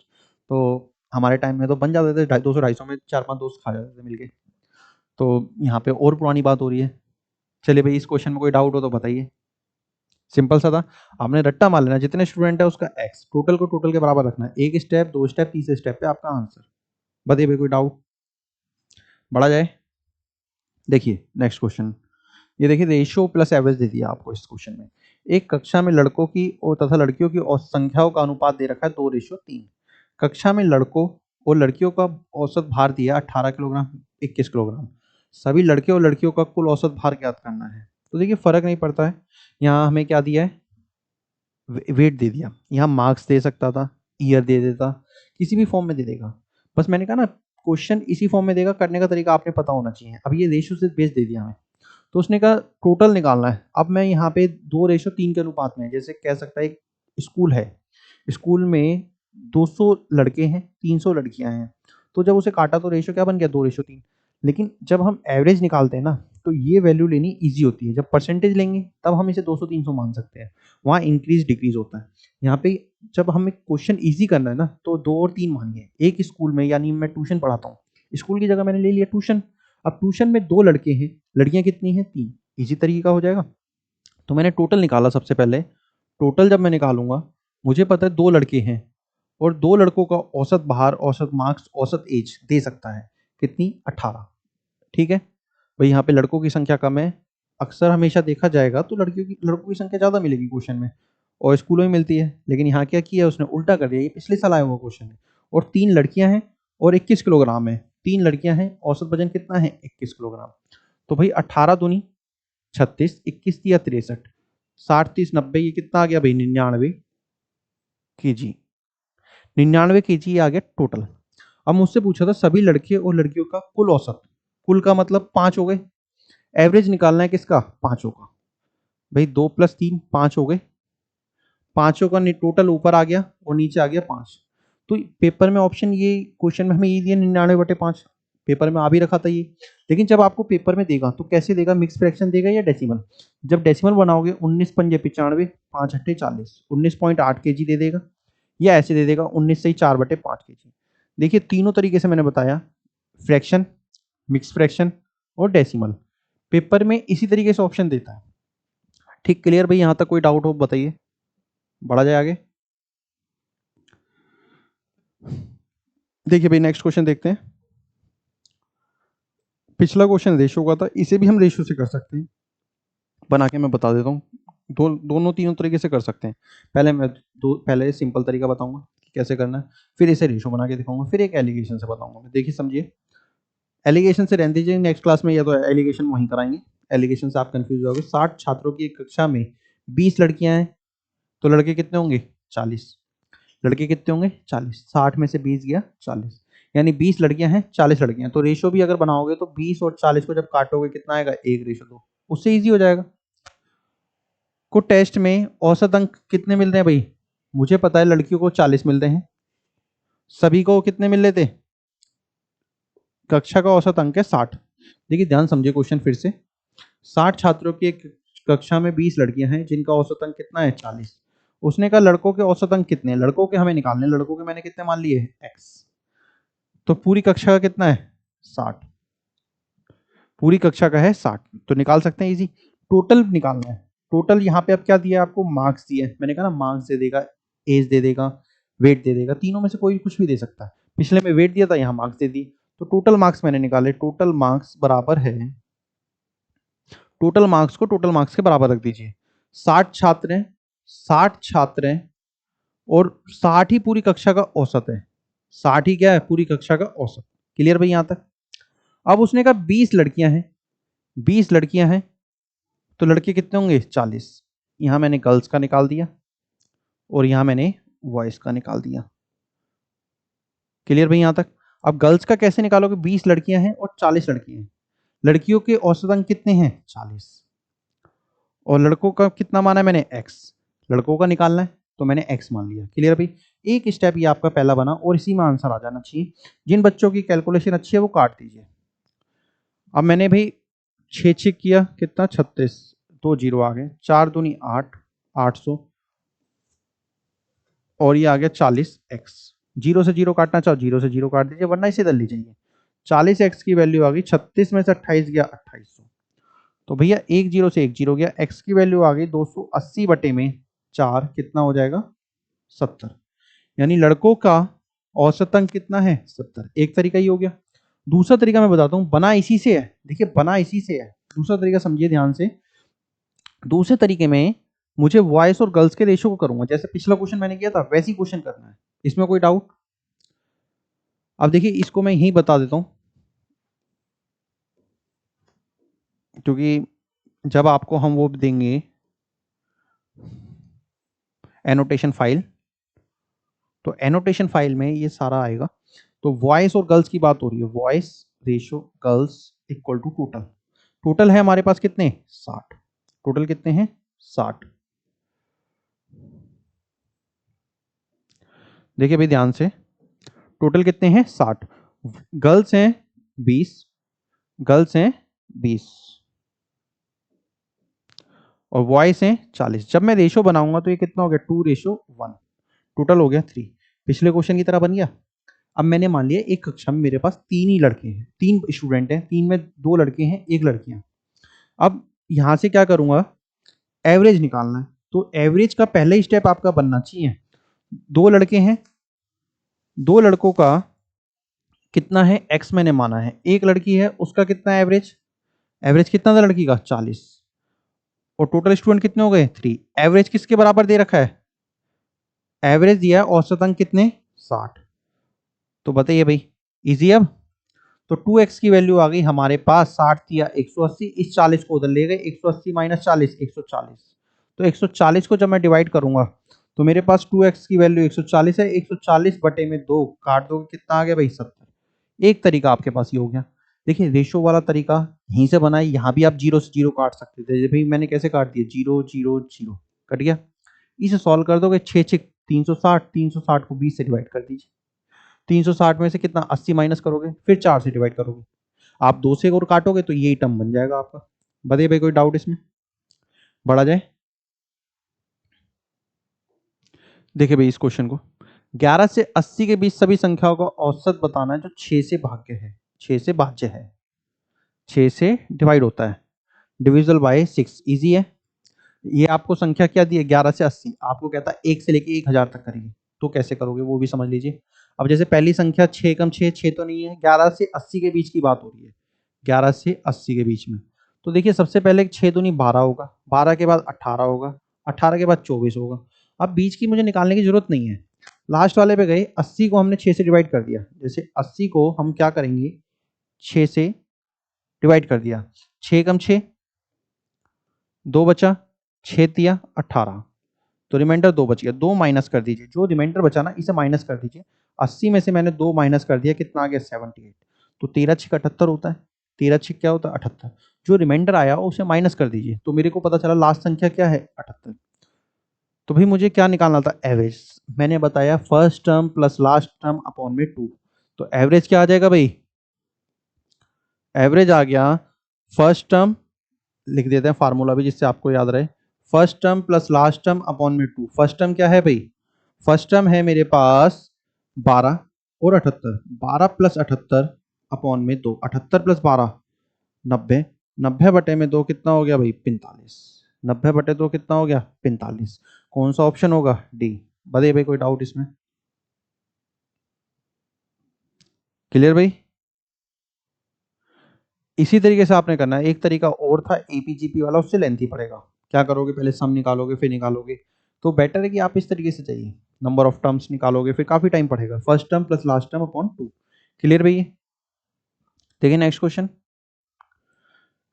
तो हमारे टाइम में तो बन जाते थे 200 250 में, 4-5 दोस्त खा जाते थे मिलके। तो यहाँ पे और पुरानी बात हो रही है। चलिए भाई, इस क्वेश्चन में कोई डाउट हो तो बताइए। सिंपल सा था, आपने रट्टा मार लेना, जितने स्टूडेंट है उसका एक्स टोटल को टोटल के बराबर रखना है। एक स्टेप, दो स्टेप, तीसरे स्टेप पे आपका आंसर। बताइए भाई, कोई डाउट? बढ़ा जाए। देखिए नेक्स्ट क्वेश्चन, ये देखिए रेशियो प्लस एवरेज दे दिया आपको इस क्वेश्चन में। एक कक्षा में लड़कों की और तथा लड़कियों की औसत संख्याओं का अनुपात दे रखा है 2:3। कक्षा में लड़कों और लड़कियों का औसत भार दिया 18 किलोग्राम, 21 किलोग्राम। सभी लड़के और लड़कियों का कुल औसत भार ज्ञात करना है। तो देखिए फर्क नहीं पड़ता है, यहाँ हमें क्या दिया है, वेट दे दिया। यहाँ मार्क्स दे सकता था, ईयर दे देता, किसी भी फॉर्म में दे देगा। बस मैंने कहा ना, क्वेश्चन इसी फॉर्म में देगा, करने का तरीका आपने पता होना चाहिए। अब ये रेशियो से बेस दे दिया हमें, तो उसने कहा टोटल निकालना है। अब मैं यहाँ पे 2:3 के अनुपात में, जैसे कह सकता है एक स्कूल है, स्कूल में 200 लड़के हैं, 300 लड़कियां हैं, तो जब उसे काटा तो रेशियो क्या बन गया, 2:3। लेकिन जब हम एवरेज निकालते हैं ना, तो ये वैल्यू लेनी इजी होती है। जब परसेंटेज लेंगे तब हम इसे 200-300 मान सकते हैं, वहाँ इंक्रीज डिक्रीज होता है। यहाँ पे जब हमें क्वेश्चन इजी करना है ना, तो 2 और 3 मानिए। एक स्कूल में, यानी मैं ट्यूशन पढ़ाता हूँ, स्कूल की जगह मैंने ले लिया ट्यूशन। अब ट्यूशन में 2 लड़के हैं, लड़कियां कितनी हैं, 3। इजी तरीके का हो जाएगा। तो मैंने टोटल निकाला सबसे पहले। टोटल जब मैं निकालूंगा, मुझे पता है 2 लड़के हैं और 2 लड़कों का औसत भार, औसत मार्क्स, औसत एज दे सकता है कितनी, 18। ठीक है भाई, यहाँ पे लड़कों की संख्या कम है, अक्सर हमेशा देखा जाएगा तो लड़कों की संख्या ज़्यादा मिलेगी क्वेश्चन में, और स्कूलों में मिलती है। लेकिन यहाँ क्या किया उसने, उल्टा कर दिया, ये पिछले साल आया हुआ क्वेश्चन है। और 3 लड़कियां हैं और 21 किलोग्राम है। 3 लड़कियां हैं, औसत वजन कितना है, 21 किलोग्राम। तो भाई 18 दूनी 36, 21 या 63, 60 30 90, ये कितना आ गया भाई, 99 केजी। 99 केजी आ गया टोटल। अब मुझसे पूछा था सभी लड़के और लड़कियों का कुल औसत, कुल का मतलब 5 हो गए। एवरेज निकालना है किसका, पांचों का। भाई 2 + 3 5 हो गए, पांचों का टोटल ऊपर आ गया और नीचे आ गया 5। तो पेपर में ऑप्शन, ये क्वेश्चन में हमें ये दिया 99/5, पेपर में आ भी रखा था ये। लेकिन जब आपको पेपर में देगा तो कैसे देगा, मिक्स फ्रैक्शन देगा या डेसिमल? जब डेसिमल बनाओगे 19 पंजे 95, 5 अट्ठे 40, 19.8 केजी दे देगा, या ऐसे दे देगा 19 से 4/5 केजी। देखिए तीनों तरीके से मैंने बताया, फ्रैक्शन, मिक्स फ्रैक्शन और डेसिमल, पेपर में इसी तरीके से ऑप्शन देता है। ठीक क्लियर भाई, यहाँ तक कोई डाउट हो बताइए, बढ़ा जाए आगे। देखिए भाई नेक्स्ट क्वेश्चन देखते हैं। पिछला क्वेश्चन रेशियो का था, इसे भी हम रेशियो से कर सकते हैं, बना के मैं बता देता हूँ। दोनों तीनों तरीके से कर सकते हैं। पहले सिंपल तरीका बताऊंगा कि कैसे करना है, फिर इसे रेशियो बना के दिखाऊंगा, फिर एक एलिगेशन से बताऊंगा मैं। देखिए समझिए, एलिगेशन से रहने दीजिए, नेक्स्ट क्लास में या तो एलिगेशन वहीं कराएंगे। एलिगेशन से आप कंफ्यूज हो गए। 60 छात्रों की एक कक्षा में 20 लड़कियां हैं, तो लड़के कितने होंगे, 40। लड़के कितने होंगे, 40। 60 में से 20 गया 40, यानी 20 लड़कियां हैं, 40 लड़कियां। तो रेशियो भी अगर बनाओगे तो 20 और 40 को जब काटोगे कितना आएगा, 1:2। उससे इजी हो जाएगा। को टेस्ट में औसत अंक कितने मिल रहे हैं भाई, मुझे पता है लड़कियों को 40 मिल रहे हैं, सभी को कितने मिल रहे थे, कक्षा का औसत अंक है 60। देखिए ध्यान समझिए क्वेश्चन फिर से। 60 छात्रों की एक कक्षा में 20 लड़कियां हैं जिनका औसत अंक कितना है, 40। उसने कहा लड़कों के औसत अंक कितने हैं, लड़कों के हमें निकालने, लड़कों के मैंने कितने मान लिए, x। तो पूरी कक्षा का कितना है, 60। पूरी कक्षा का है 60, तो निकाल सकते हैं इजी। टोटल निकालना है। टोटल यहाँ पे अब क्या दिया है आपको, मार्क्स दिए हैं। मैंने कहा ना, मार्क्स दे देगा, एज दे देगा, वेट दे देगा, तीनों में से कोई कुछ भी दे सकता है। पिछले में वेट दिया था, यहाँ मार्क्स दे दिए। तो टोटल मार्क्स मैंने निकाले, टोटल मार्क्स बराबर है, टोटल मार्क्स को टोटल मार्क्स के बराबर रख दीजिए। 60 छात्र हैं, 60 छात्र हैं और 60 ही पूरी कक्षा का औसत है। 60 ही क्या है, पूरी कक्षा का औसत। क्लियर भाई यहाँ तक? अब उसने कहा 20 लड़कियां हैं, 20 लड़कियां हैं तो लड़के कितने होंगे 40। यहां मैंने गर्ल्स का निकाल दिया और यहां मैंने बॉयज का निकाल दिया। क्लियर भाई यहां तक? अब गर्ल्स का कैसे निकालोगे? 20 लड़कियां हैं और 40 लड़के हैं। लड़कियों के औसत अंक कितने हैं? 40। और लड़कों का कितना माना है मैंने? x। लड़कों का निकालना है तो मैंने x मान लिया। क्लियर भाई? एक स्टेप ये आपका पहला बना और इसी में आंसर आ जाना चाहिए। जिन बच्चों की कैलकुलेशन अच्छी है वो काट दीजिए। अब मैंने भाई 6 किया, कितना? 36। 2 जीरो आ गए, 4 दूनी 8, 800 और ये आ गया 40x। जीरो से जीरो काटना चाहो जीरो से जीरो काट दीजिए वरना इसे इधर लीजिए। 40x की वैल्यू आ गई 36 में से 28 गया 2800। तो भैया एक जीरो से एक जीरो गया, x की वैल्यू आ गई 280 बटे में 4, कितना हो जाएगा? 70। यानी लड़कों का औसत अंक कितना है? 70। एक तरीका ही हो गया। दूसरा तरीका मैं बताता हूँ, बना इसी से है। देखिए बना इसी से है। दूसरा तरीका समझिए ध्यान से। दूसरे तरीके में मुझे बॉयज और गर्ल्स के रेशियो को करूंगा, जैसे पिछला क्वेश्चन मैंने किया था वैसी क्वेश्चन करना है। इसमें कोई डाउट? अब देखिए इसको मैं यही बता देता हूं क्योंकि जब आपको हम वो देंगे एनोटेशन फाइल, तो एनोटेशन फाइल में ये सारा आएगा। तो वॉइस और गर्ल्स की बात हो रही है, boys ratio girls equal to total. Total है हमारे पास कितने? 60। टोटल कितने हैं? 60। देखिए भाई ध्यान से, टोटल कितने हैं? 60। गर्ल्स हैं 20, गर्ल्स हैं 20 और वॉइस हैं 40। जब मैं रेशो बनाऊंगा तो ये कितना हो गया? 2:1। टोटल हो गया 3। पिछले क्वेश्चन की तरह बन गया। अब मैंने मान लिया एक कक्षा में मेरे पास 3 ही लड़के हैं, 3 स्टूडेंट हैं, 3 में 2 लड़के हैं 1 लड़कियां। अब यहां से क्या करूंगा? एवरेज निकालना है। तो एवरेज का पहला ही स्टेप आपका बनना चाहिए। 2 लड़के हैं, 2 लड़कों का कितना है? x मैंने माना है। एक लड़की है उसका कितना एवरेज? एवरेज कितना था लड़की का? 40। और टोटल स्टूडेंट कितने हो गए? 3। एवरेज किसके बराबर दे रखा है? एवरेज दिया है औसत अंक कितने? 60। तो बताइए भाई, इजी अब? तो 2x की वैल्यू आ गई हमारे पास 60 दिया 180, इस 40 को उधर ले गए, 180 माइनस 40 140। तो 140 को जब मैं डिवाइड करूंगा तो मेरे पास 2x की वैल्यू 140 है। 140 बटे में 2 काट दोगे, कितना आ गया भाई? 70। एक तरीका आपके पास ये हो गया। देखिए रेशो वाला तरीका यहीं से बनाए, यहाँ भी आप जीरो से जीरो काट सकते थे। भाई मैंने कैसे काट दिया? 0 0 0 कट गया। इसे सॉल्व कर दोगे 6 6 360, 360 को 20 से डिवाइड कर दीजिए। 360 में से कितना? 80 माइनस करोगे, फिर 4 से डिवाइड करोगे। आप 2 से और काटोगे तो यही टर्म बन जाएगा आपका। बताइए भाई कोई डाउट इसमें? बढ़ा जाए? देखिए भाई इस क्वेश्चन को, 11 से 80 के बीच सभी संख्याओं का औसत बताना है जो 6 से भाज्य है। 6 से भाज्य है, 6 से डिवाइड होता है, डिविजिबल बाय 6। इजी है। ये आपको संख्या क्या दी है? 11 से 80। आपको कहता है 1 से लेके 1000 तक करिए, तो कैसे करोगे वो भी समझ लीजिए। अब जैसे पहली संख्या 6 कम 6, 6 तो नहीं है, 11 से 80 के बीच की बात हो रही है। 11 से 80 के बीच में तो देखिए सबसे पहले 6 दूनी 12 होगा, 12 के बाद 18 होगा, 18 के बाद 24 होगा। अब बीच की मुझे निकालने की जरूरत नहीं है। लास्ट वाले पे गए, 80 को हमने 6 से डिवाइड कर दिया। जैसे 80 को हम क्या करेंगे? 6 से डिवाइड कर दिया, 6 कम 6 2 बचा, 6 दिया 18, तो रिमाइंडर 2 बच गया। 2 माइनस कर दीजिए, जो रिमाइंडर बचा ना इसे माइनस कर दीजिए। 80 में से मैंने 2 माइनस कर दिया, कितना आ गया? 78। तो 13 6 78 होता है। 13 6 क्या होता है? 78। जो रिमाइंडर आया उसे माइनस कर दीजिए, तो मेरे को पता चला लास्ट संख्या क्या है? 78। तो भाई मुझे क्या निकालना था? एवरेज। मैंने बताया first term plus last term upon में 2। तो एवरेज क्या आ जाएगा भाई? एवरेज आ गया फर्स्ट टर्म, लिख देते हैं फार्मूला भी जिससे आपको याद रहे। First term plus last term upon में 2। फर्स्ट टर्म क्या है भाई? फर्स्ट टर्म है मेरे पास 12 और 78। 12 प्लस 78 अपॉन में 2। 78 प्लस 12 90। 90 बटे में 2 कितना हो गया भाई? 45। 90 बटे 2 कितना हो गया? 45। कौन सा ऑप्शन होगा? डी। बताइए भाई कोई डाउट इसमें? क्लियर भाई? इसी तरीके से आपने करना है। एक तरीका और था एपीजीपी वाला, उससे लेंथी पड़ेगा। क्या करोगे? पहले सम निकालोगे फिर निकालोगे। तो बेटर है कि आप इस तरीके से चाहिए, नंबर ऑफ टर्म्स निकालोगे फिर काफी टाइम पड़ेगा। First term plus last term upon 2। Clear भैया? देखिए नेक्स्ट क्वेश्चन,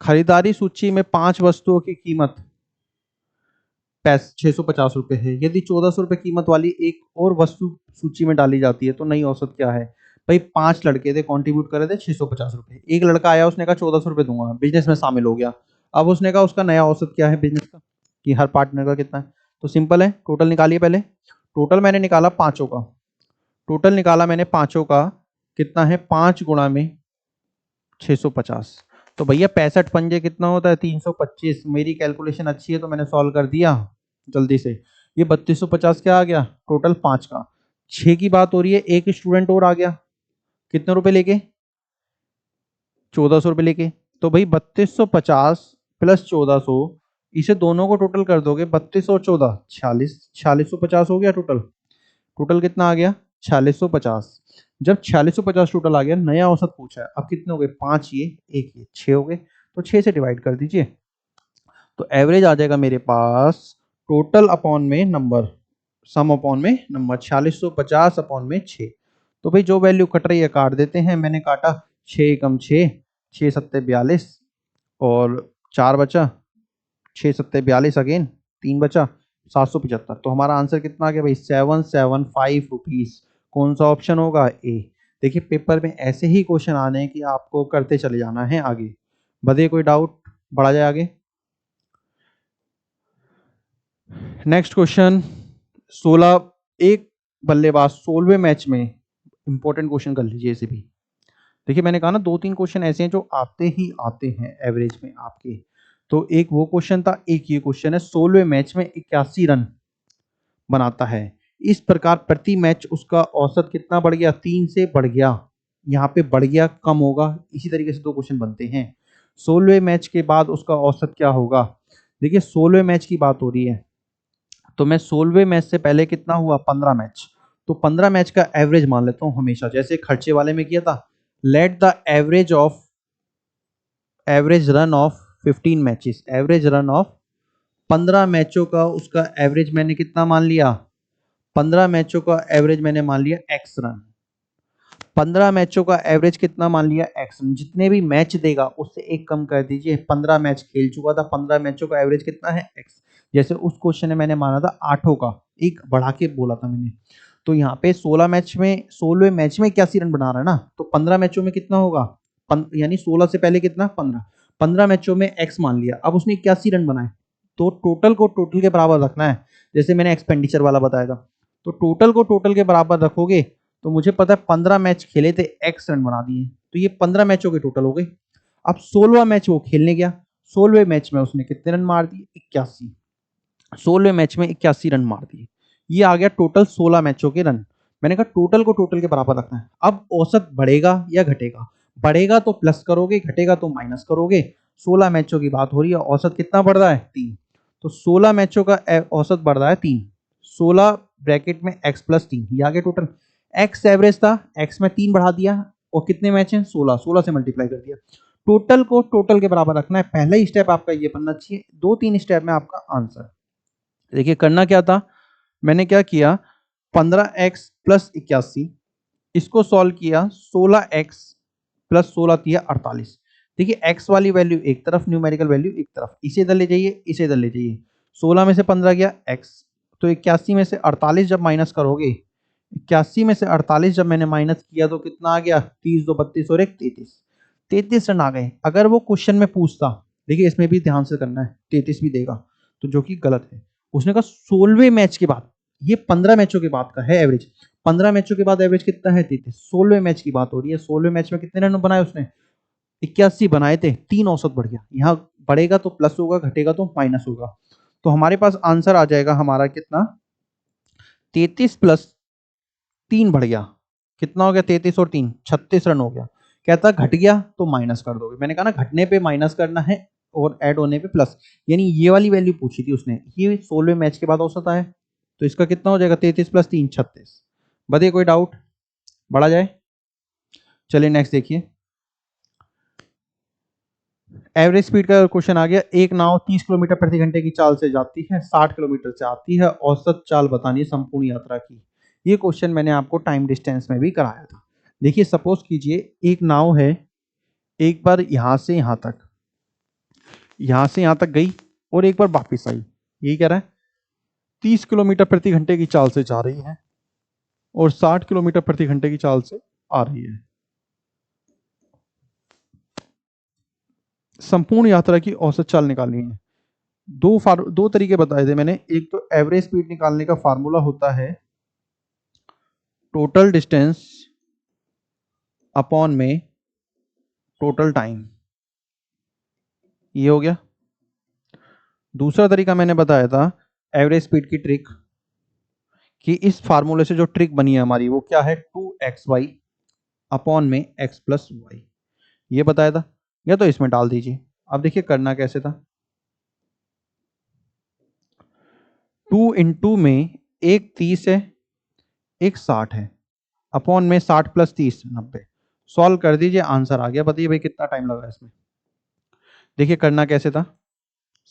खरीदारी सूची में 5 वस्तुओं की कीमत 650 रुपए है। यदि 1400 रुपए कीमत वाली एक और वस्तु सूची में डाली जाती है तो नई औसत क्या है? भाई 5 लड़के थे, कंट्रीब्यूट करे थे 650 रुपए। एक लड़का आया, उसने कहा 1400 रुपए दूंगा, बिजनेस में शामिल हो गया। अब उसने कहा उसका नया औसत क्या है बिजनेस का, कि हर पार्टनर का कितना है। तो सिंपल है, टोटल निकालिए पहले। टोटल मैंने निकाला पांचों का, टोटल निकाला मैंने पांचों का, कितना है 5 गुणा में 650। तो भैया 65 पंजे कितना होता है? 325। मेरी कैलकुलेशन अच्छी है तो मैंने सॉल्व कर दिया जल्दी से। ये 3250 क्या आ गया? टोटल 5 का। 6 की बात हो रही है, एक स्टूडेंट और आ गया, कितने रुपए लेके? 1400 रुपए लेके। तो भाई 3250 प्लस 1400, इसे दोनों को टोटल कर दोगे, 32 और 14 46, 4650 हो गया टोटल। टोटल कितना आ गया? 4650। जब 4650 टोटल आ गया, नया औसत पूछा है, अब कितने हो गए? 5 ये, एक ये, 6 हो गए। तो 6 से डिवाइड कर दीजिए, तो एवरेज आ जाएगा मेरे पास टोटल अपॉन में नंबर, सम अपॉन में नंबर, 4650 अपॉन में 6। तो भाई जो वैल्यू कट रही है काट देते हैं। मैंने काटा 6 कम 6, 6 सत्ते 42 और 4 बचा, 6 सत्ते 42 अगेन, 3 बचा, 775। तो हमारा आंसर कितना आ गया भाई? 775 रुपीज। कौन सा ऑप्शन होगा? ए। देखिए पेपर में ऐसे ही क्वेश्चन आने हैं कि आपको करते चले जाना है आगे। बताइए कोई डाउट, बढ़ा जाए आगे। नेक्स्ट क्वेश्चन, 16, एक बल्लेबाज 16वें मैच में, इंपॉर्टेंट क्वेश्चन कर लीजिए इसे भी। देखिए मैंने कहा ना 2-3 क्वेश्चन ऐसे हैं जो आते ही आते हैं एवरेज में आपके। तो एक वो क्वेश्चन था, एक ये क्वेश्चन है। 16वें मैच में 81 रन बनाता है, इस प्रकार प्रति मैच उसका औसत कितना बढ़ गया? 3 से बढ़ गया। यहाँ पे बढ़ गया, कम होगा, इसी तरीके से दो क्वेश्चन बनते हैं। 16वें मैच के बाद उसका औसत क्या होगा? देखिए 16वें मैच की बात हो रही है, तो मैं 16वें मैच से पहले कितना हुआ? 15 मैच। तो 15 मैच का एवरेज मान लेता हूँ हमेशा, जैसे खर्चे वाले में किया था। Let the average run of 15 matches, average run of 15 मैचों का उसका एवरेज मैंने कितना मान लिया? 15 मैचों का एवरेज मैंने मान लिया एक्स रन। 15 मैचों का एवरेज कितना मान लिया? X run. जितने भी मैच देगा उससे एक कम कर दीजिए। 15 मैच खेल चुका था, 15 मैचों का एवरेज कितना है? एक्स। जैसे उस क्वेश्चन में मैंने माना था 8 का, एक बढ़ा के बोला था मैंने। तो यहाँ पे 16 मैच में, 16वें मैच में 81 रन बना रहा है ना, तो 15 मैचों में कितना होगा? यानी 16 से पहले कितना? 15। 15 मैचों में एक्स मान लिया, अब उसने 81 रन बनाए, तो टोटल को टोटल के बराबर रखना है। जैसे मैंने एक्सपेंडिचर वाला बताया था, तो टोटल को टोटल के बराबर रखोगे, तो मुझे पता है 15 मैच खेले थे, एक्स रन बना दिए, तो ये 15 मैचों के टोटल हो गए। अब 16वां मैच वो खेलने गया, 16वें मैच में उसने कितने रन मार दिए? 81। 16वें मैच में 81 रन मार दिए, ये आ गया टोटल 16 मैचों के रन। मैंने कहा टोटल को टोटल के बराबर रखना है। अब औसत बढ़ेगा या घटेगा? बढ़ेगा तो प्लस करोगे, घटेगा तो माइनस करोगे। 16 मैचों की बात हो रही है, औसत कितना बढ़ रहा है? 3। तो 16 मैचों का औसत बढ़ रहा है 3। 16 ब्रैकेट में x प्लस 3, ये आ गया टोटल। x एवरेज था, x में 3 बढ़ा दिया, और कितने मैच हैं? 16, 16 से मल्टीप्लाई कर दिया। टोटल को टोटल के बराबर रखना है। पहला ही स्टेप आपका ये बनना चाहिए, 2-3 स्टेप में आपका आंसर। देखिए करना क्या था, मैंने क्या किया, 15x प्लस 81, इसको सॉल्व किया, 16x प्लस 16 किया 48। देखिए x वाली वैल्यू एक तरफ, न्यूमेरिकल वैल्यू एक तरफ, इसे इधर ले जाइए, इसे इधर ले जाइए। 16 में से 15 गया x, तो 81 में से 48 जब माइनस करोगे, 81 में से 48 जब मैंने माइनस किया तो कितना आ गया? 30 2 32 और 1 33। 33 रन आ गए। अगर वो क्वेश्चन में पूछता, देखिए इसमें भी ध्यान से करना है, 33 भी देगा, तो जो कि गलत है। उसने कहा 16वें मैच के बाद, ये 15 मैचों के बाद का है एवरेज, 15 मैचों के बाद एवरेज कितना है? 33। 16वें मैच की बात हो रही है, 16वें मैच में कितने रन बनाए उसने? 81 बनाए थे, 3 औसत बढ़ गया। यहाँ बढ़ेगा तो प्लस होगा, घटेगा तो माइनस होगा। तो हमारे पास आंसर आ जाएगा हमारा कितना? 33 प्लस 3 बढ़ गया, कितना हो गया? 33 और 3 36 रन हो गया। कहता घट गया तो माइनस कर दोगे, मैंने कहा ना घटने पे माइनस करना है और ऐड होने पे प्लस। यानी ये वाली वैल्यू पूछी थी उसने, ये 16वें मैच के बाद औसत आया, तो इसका कितना हो जाएगा? 33 प्लस 3 36। बताइए कोई डाउट, बढ़ा जाए। चलिए नेक्स्ट देखिए, एवरेज स्पीड का क्वेश्चन आ गया। एक नाव 30 किलोमीटर प्रति घंटे की चाल से जाती है, 60 किलोमीटर से आती है, औसत चाल बतानी है संपूर्ण यात्रा की। ये क्वेश्चन मैंने आपको टाइम डिस्टेंस में भी कराया था। देखिए सपोज कीजिए एक नाव है, एक बार यहां से यहां तक, यहां से यहां तक गई और एक बार वापस आई। यही कह रहा है 30 किलोमीटर प्रति घंटे की चाल से जा रही है और 60 किलोमीटर प्रति घंटे की चाल से आ रही है। संपूर्ण यात्रा की औसत चाल निकालनी है। दो तरीके बताए थे मैंने। एक तो एवरेज स्पीड निकालने का फार्मूला होता है टोटल डिस्टेंस अपॉन में टोटल टाइम, ये हो गया। दूसरा तरीका मैंने बताया था एवरेज स्पीड की ट्रिक, कि इस फार्मूले से जो ट्रिक बनी है हमारी वो क्या है, 2xy अपॉन में x प्लस वाई, ये बताया था। या तो इसमें डाल दीजिए। अब देखिए करना कैसे था। 2 इंटू में एक 30 है, एक 60 है, अपॉन में 60 प्लस 30 90। सॉल्व कर दीजिए, आंसर आ गया। बताइए भाई कितना टाइम लगा इसमें। देखिए करना कैसे था,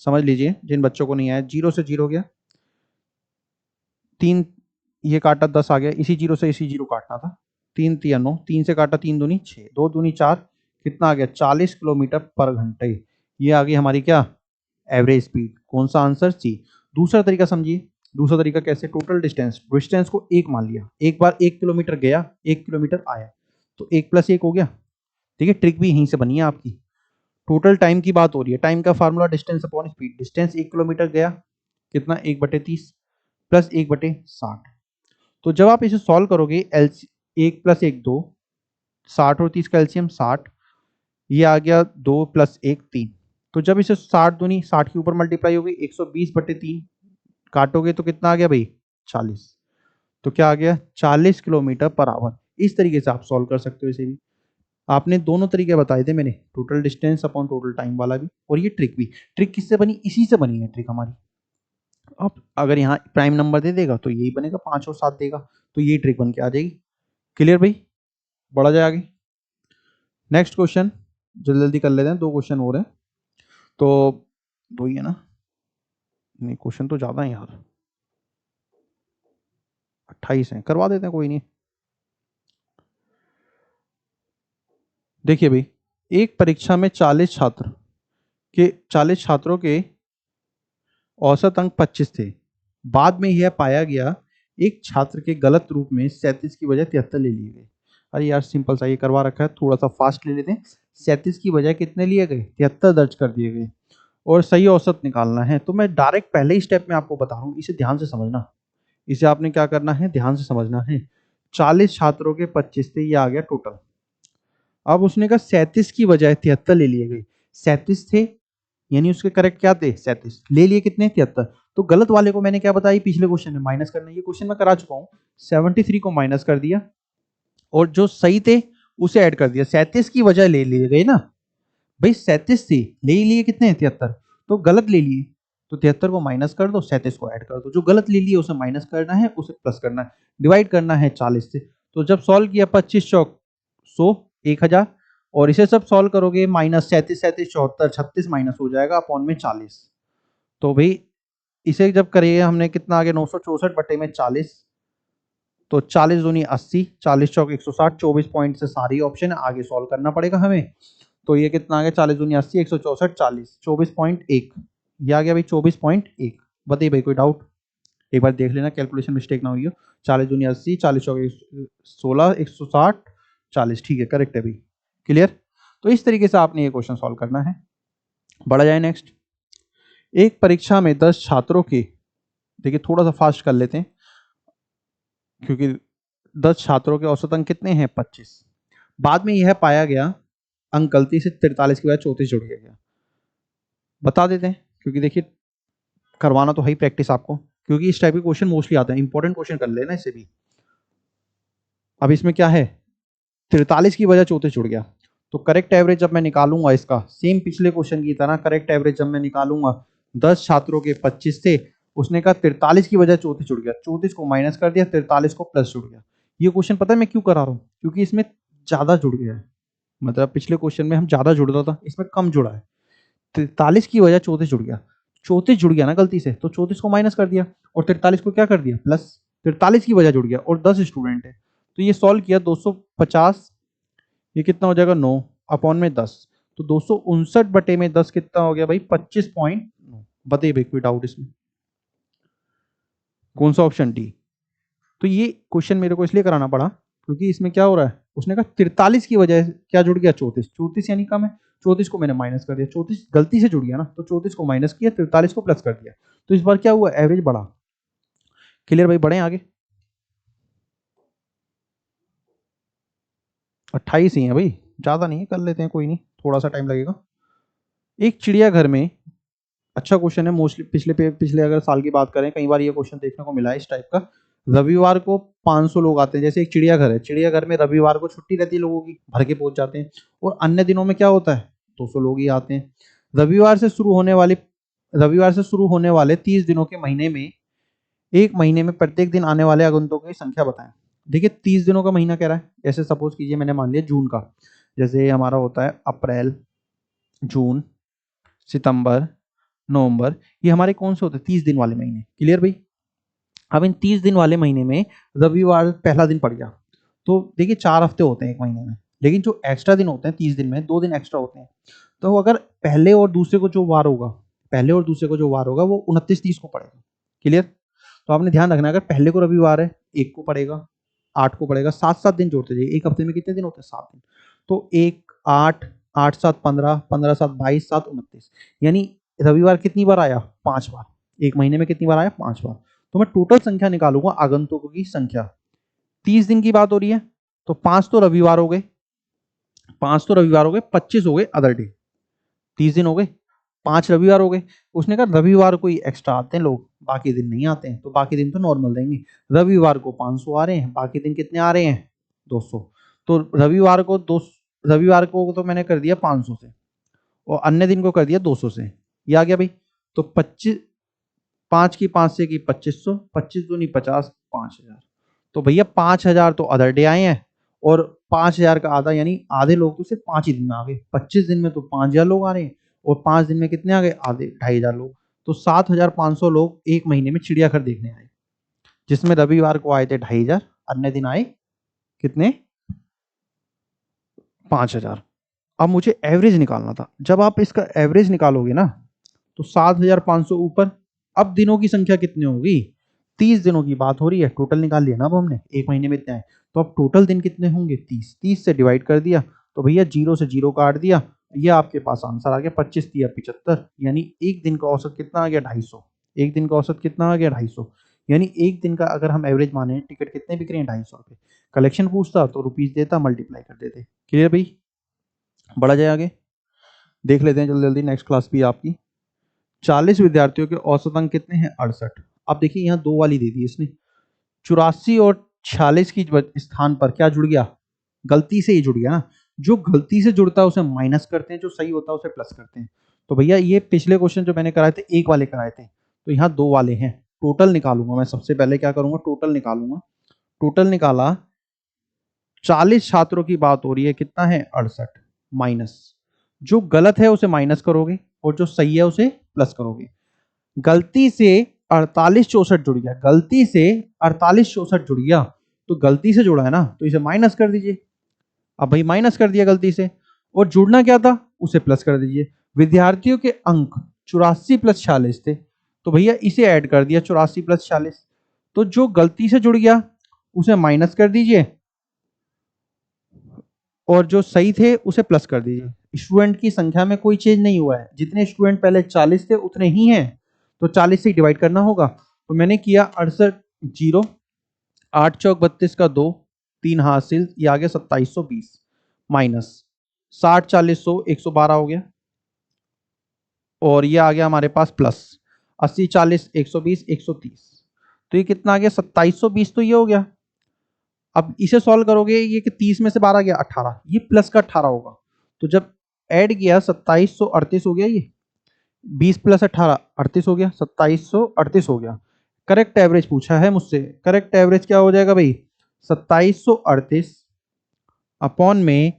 समझ लीजिए जिन बच्चों को नहीं आया। 0 से 0 गया, 3 ये काटा 10 आ गया, इसी 0 से इसी 0 काटना था। 3 3 9, 3 से काटा 3 दूनी 6, 2 दूनी 4, कितना आ गया 40 किलोमीटर पर घंटे। ये आ गई हमारी क्या, एवरेज स्पीड। कौन सा आंसर, सी। दूसरा तरीका समझिए। दूसरा तरीका कैसे, टोटल डिस्टेंस, डिस्टेंस को 1 मान लिया। एक बार 1 किलोमीटर गया, 1 किलोमीटर आया, तो 1 प्लस 1 हो गया। ठीक है, ट्रिक भी यहीं से बनी है आपकी। टोटल टाइम की बात हो रही है, टाइम का formula distance upon speed. Distance 1 kilometre गया, कितना 1/30 प्लस 1/60। तो जब आप इसे सॉल्व करोगे, एल 1 प्लस 1 2, 60 और 30 का एलसीएम 60, ये आ गया 2 प्लस 1 3। तो जब इसे 60 दूनी 60 के ऊपर मल्टीप्लाई होगी, 120/3 काटोगे तो कितना आ गया भाई 40। तो क्या आ गया 40 किलोमीटर पर आवर। इस तरीके से आप सॉल्व कर सकते हो इसे भी। आपने दोनों तरीके बताए थे मैंने, total distance upon total time वाला भी, और ये ट्रिक भी। ट्रिक किससे बनी, इसी से बनी है ट्रिक हमारी। अब अगर यहाँ प्राइम नंबर दे देगा तो यही बनेगा, 5 और 7 देगा तो यही ट्रिक बन के आ जाएगी। क्लियर भाई, बढ़ा जाए आगे। नेक्स्ट क्वेश्चन जल्दी जल्दी कर लेते हैं, 2 क्वेश्चन और हैं। तो 2 ही है ना, नहीं क्वेश्चन तो ज्यादा है यार, 28 हैं, करवा देते हैं, कोई नहीं। देखिए भाई, एक परीक्षा में 40 छात्रों के औसत अंक 25 थे। बाद में यह पाया गया एक छात्र के गलत रूप में 37 की बजाय 73 ले लिए गए। अरे यार सिंपल सा ये करवा रखा है, थोड़ा सा फास्ट ले लेते हैं। 37 की बजाय कितने लिए गए, 73 दर्ज कर दिए गए और सही औसत निकालना है। तो मैं डायरेक्ट पहले ही स्टेप में आपको बता रहा हूँ, इसे ध्यान से समझना। इसे आपने क्या करना है, ध्यान से समझना है। 40 छात्रों के 25 थे, ये आ गया टोटल। अब उसने कहा 37 की बजाय 73 ले लिए गए। 37 थे यानी उसके करेक्ट क्या थे 37, ले लिए कितने 73। तो गलत वाले को मैंने क्या बताया पिछले क्वेश्चन में, माइनस करना। ये क्वेश्चन मैं करा चुका हूँ। 73 को माइनस कर दिया और जो सही थे उसे ऐड कर दिया। 37 की वजह ले लिए गए ना भाई, 37 थे, ले लिए कितने 73, तो गलत ले लिए तो 73 को माइनस कर दो, 37 को ऐड कर दो। जो गलत ले लिए उसे माइनस करना है, उसे प्लस करना है, डिवाइड करना है 40 से। तो जब सॉल्व किया 25 चौक 100 1000, और इसे सब सॉल्व करोगे माइनस 37 37 74 36 माइनस हो जाएगा अपॉन में 40। तो भाई इसे जब करिए हमने कितना आ गया 964 बटे में 40, तो 40 दूनी 80, 40 चौक 160, 24 पॉइंट से सारी ऑप्शन आगे सॉल्व करना पड़ेगा हमें। तो ये कितना आ गया 40 दूनी 80, 164 40, 24.1, ये आ गया भाई 24.1। बताइए भाई कोई डाउट, एक बार देख लेना कैलकुलेशन मिस्टेक ना हुई हो। 40 दूनी 80, 40 चौक 16, 160 40, ठीक है करेक्ट है भाई। क्लियर। तो इस तरीके से आपने ये क्वेश्चन सॉल्व करना है। बढ़ा जाए नेक्स्ट। एक परीक्षा में 10 छात्रों के, देखिए थोड़ा सा फास्ट कर लेते हैं क्योंकि 10 छात्रों के औसत अंक कितने हैं 25। बाद में यह पाया गया अंक गलती से 43 के बाद 34 जुड़ गया। बता देते हैं क्योंकि देखिए करवाना तो है ही प्रैक्टिस आपको, क्योंकि इस टाइप के क्वेश्चन मोस्टली आते हैं। इंपॉर्टेंट क्वेश्चन कर लेना इसे भी। अब इसमें क्या है 43 की वजह 34 जुड़ गया, तो करेक्ट एवरेज जब मैं निकालूंगा इसका, सेम पिछले क्वेश्चन की तरह करेक्ट एवरेज जब मैं निकालूंगा, 10 छात्रों के 25 थे, उसने कहा 43 की वजह 34 जुड़ गया, 34 को माइनस कर दिया, 43 को प्लस जुड़ गया। ये क्वेश्चन पता है मैं क्यों करा रहा हूँ, क्योंकि इसमें ज्यादा जुड़ गया है। मतलब पिछले क्वेश्चन में हम ज्यादा जुड़ रहा था, इसमें कम जुड़ा है। 43 की वजह 34 जुड़ गया, 34 जुड़ गया ना गलती से, तो 34 को माइनस कर दिया और 43 को क्या कर दिया प्लस। 43 की वजह जुड़ गया और 10 स्टूडेंट है, तो ये सॉल्व किया 250, ये कितना हो जाएगा 9, अपॉन में 10, तो 259 बटे में 10 कितना हो गया भाई? 25.9। बताइए भाई, कोई डाउट इसमें? कौन सा ऑप्शन? डी। तो ये क्वेश्चन मेरे को इसलिए कराना पड़ा क्योंकि इसमें क्या हो रहा है, उसने कहा 43 की वजह से क्या जुड़ गया? 34। 34 यानी कम है, 34 को मैंने माइनस कर दिया, 34 गलती से जुड़ गया ना, तो 34 को माइनस किया, 43 को प्लस कर दिया। तो इस बार क्या हुआ? एवरेज बढ़ा। क्लियर भाई? बढ़े आगे। 28 ही है भाई, ज्यादा नहीं है, कर लेते हैं, कोई नहीं, थोड़ा सा टाइम लगेगा। एक चिड़ियाघर में, अच्छा क्वेश्चन है, मोस्टली पिछले अगर साल की बात करें, कई बार ये क्वेश्चन देखने को मिला है इस टाइप का। रविवार को 500 लोग आते हैं, जैसे एक चिड़ियाघर है, चिड़ियाघर में रविवार को छुट्टी रहती है लोगों की, भर के पहुंच जाते हैं, और अन्य दिनों में क्या होता है? 200 लोग ही आते हैं। रविवार से शुरू होने वाले रविवार से शुरू होने वाले 30 दिनों के महीने में, एक महीने में प्रत्येक दिन आने वाले आगंतुकों की संख्या बताएं। देखिए 30 दिनों का महीना कह रहा है, जैसे सपोज कीजिए मैंने मान लिया जून का, जैसे हमारा होता है अप्रैल, जून, सितंबर, नवंबर, ये हमारे कौन से होते हैं? 30 दिन वाले महीने। क्लियर भाई? अब इन 30 दिन वाले महीने में रविवार पहला दिन पड़ गया, तो देखिए 4 हफ्ते होते हैं एक महीने में, लेकिन जो एक्स्ट्रा दिन होते हैं 30 दिन में 2 दिन एक्स्ट्रा होते हैं, तो अगर पहले और दूसरे को जो वार होगा, पहले और दूसरे को जो वार होगा वो 29-30 को पड़ेगा। क्लियर? तो आपने ध्यान रखना, अगर पहले को रविवार है, 1 को पड़ेगा, 8 को पड़ेगा, 7-7 दिन जोड़ते जाइए। एक हफ्ते में कितने दिन होते हैं? 7 दिन। तो 1 8 8 7 15, 15 7 22, 7 29, यानी रविवार कितनी बार आया? 5 बार। एक महीने में कितनी बार आया? 5 बार। तो मैं टोटल संख्या निकालूंगा आगंतुकों की संख्या। 30 दिन की बात हो रही है, तो 5 तो रविवार हो गए, 25 हो गए अदर डे। 30 दिन हो गए, 5 रविवार हो गए। उसने कहा रविवार को ही एक्स्ट्रा आते हैं लोग, बाकी दिन नहीं आते हैं, तो बाकी दिन तो नॉर्मल देंगे। रविवार को 500 आ रहे हैं, बाकी दिन कितने आ रहे हैं? 200। तो रविवार को तो मैंने कर दिया 500 से, और अन्य दिन को कर दिया 200 से। ये आ गया भाई। तो 25, 5 की 5 से की 2500, 25 दूनी 50, 5000। तो भैया 5000 तो अदर डे आए हैं, और 5000 का आधा यानी आधे लोग तो सिर्फ 5 ही दिन में आ गए। 25 दिन में तो 5000 लोग आ रहे हैं, और 5 दिन में कितने आ गए? आधे 2500 लोग। तो 7500 लोग एक महीने में चिड़ियाघर देखने आए, जिसमें रविवार को आए थे 2500, अन्य दिन आए कितने? 5000। अब मुझे एवरेज निकालना था। जब आप इसका एवरेज निकालोगे ना, तो 7500 ऊपर, अब दिनों की संख्या कितनी होगी? 30 दिनों की बात हो रही है, टोटल निकाल लिया ना अब हमने, एक महीने में इतने आए, तो अब टोटल दिन कितने होंगे? 30। 30 से डिवाइड कर दिया, तो भैया 0 से 0 काट दिया, ये आपके पास आंसर आ गया 25 दिया 75, यानी एक दिन का औसत कितना आ गया? 250। एक दिन का औसत कितना आ गया? 250। यानी एक दिन का अगर हम एवरेज माने, टिकट कितने बिक रहे हैं? 250 रुपये। कलेक्शन पूछता तो रुपीज देता, मल्टीप्लाई कर देते। क्लियर भाई? बढ़ा जाए आगे, देख लेते हैं जल्दी जल्दी। नेक्स्ट क्लास भी आपकी। 40 विद्यार्थियों के औसत अंक कितने हैं? 68। अब देखिए यहाँ 2 वाली दे दी इसने, 84 और 46 की स्थान पर क्या जुड़ गया? गलती से ही जुड़ गया ना। जो गलती से जुड़ता है उसे माइनस करते हैं, जो सही होता है उसे प्लस करते हैं। तो भैया ये पिछले क्वेश्चन जो मैंने कराए थे, एक वाले कराए थे, तो यहाँ 2 वाले हैं। टोटल निकालूंगा मैं, सबसे पहले क्या करूंगा? टोटल निकालूंगा। टोटल निकाला, 40 छात्रों की बात हो रही है, कितना है? 68, माइनस, जो गलत है उसे माइनस करोगे, और जो सही है उसे प्लस करोगे। गलती से 48 64 जुड़ गया, गलती से 48 64 जुड़ गया, तो गलती से जुड़ा है ना, तो इसे माइनस कर दीजिए। अब भाई माइनस कर दिया गलती से, और जुड़ना क्या था? उसे प्लस कर दीजिए। विद्यार्थियों के अंक 84 + 46 थे, तो भैया इसे ऐड कर दिया 84 + 46। तो जो गलती से जुड़ गया उसे माइनस कर दीजिए, और जो सही थे उसे प्लस कर दीजिए। स्टूडेंट की संख्या में कोई चेंज नहीं हुआ है, जितने स्टूडेंट पहले 40 थे उतने ही हैं, तो 40 से डिवाइड करना होगा। तो मैंने किया 68 0, 8 चौक 32 का 2, 3 हासिल, ये आ गया 2720, माइनस 60 40 100 112 हो गया, और ये आ गया हमारे पास प्लस 80 40 120 130, तो ये कितना आ गया? 2720। तो ये हो गया। अब इसे सॉल्व करोगे, ये कि 30 में से 12 गया 18, ये प्लस का 18 होगा। तो जब ऐड किया 2738 हो गया, ये 20 + 18 38 हो गया, 2738 हो गया। करेक्ट एवरेज पूछा है मुझसे, करेक्ट एवरेज क्या हो जाएगा भाई? 2738 अपॉन में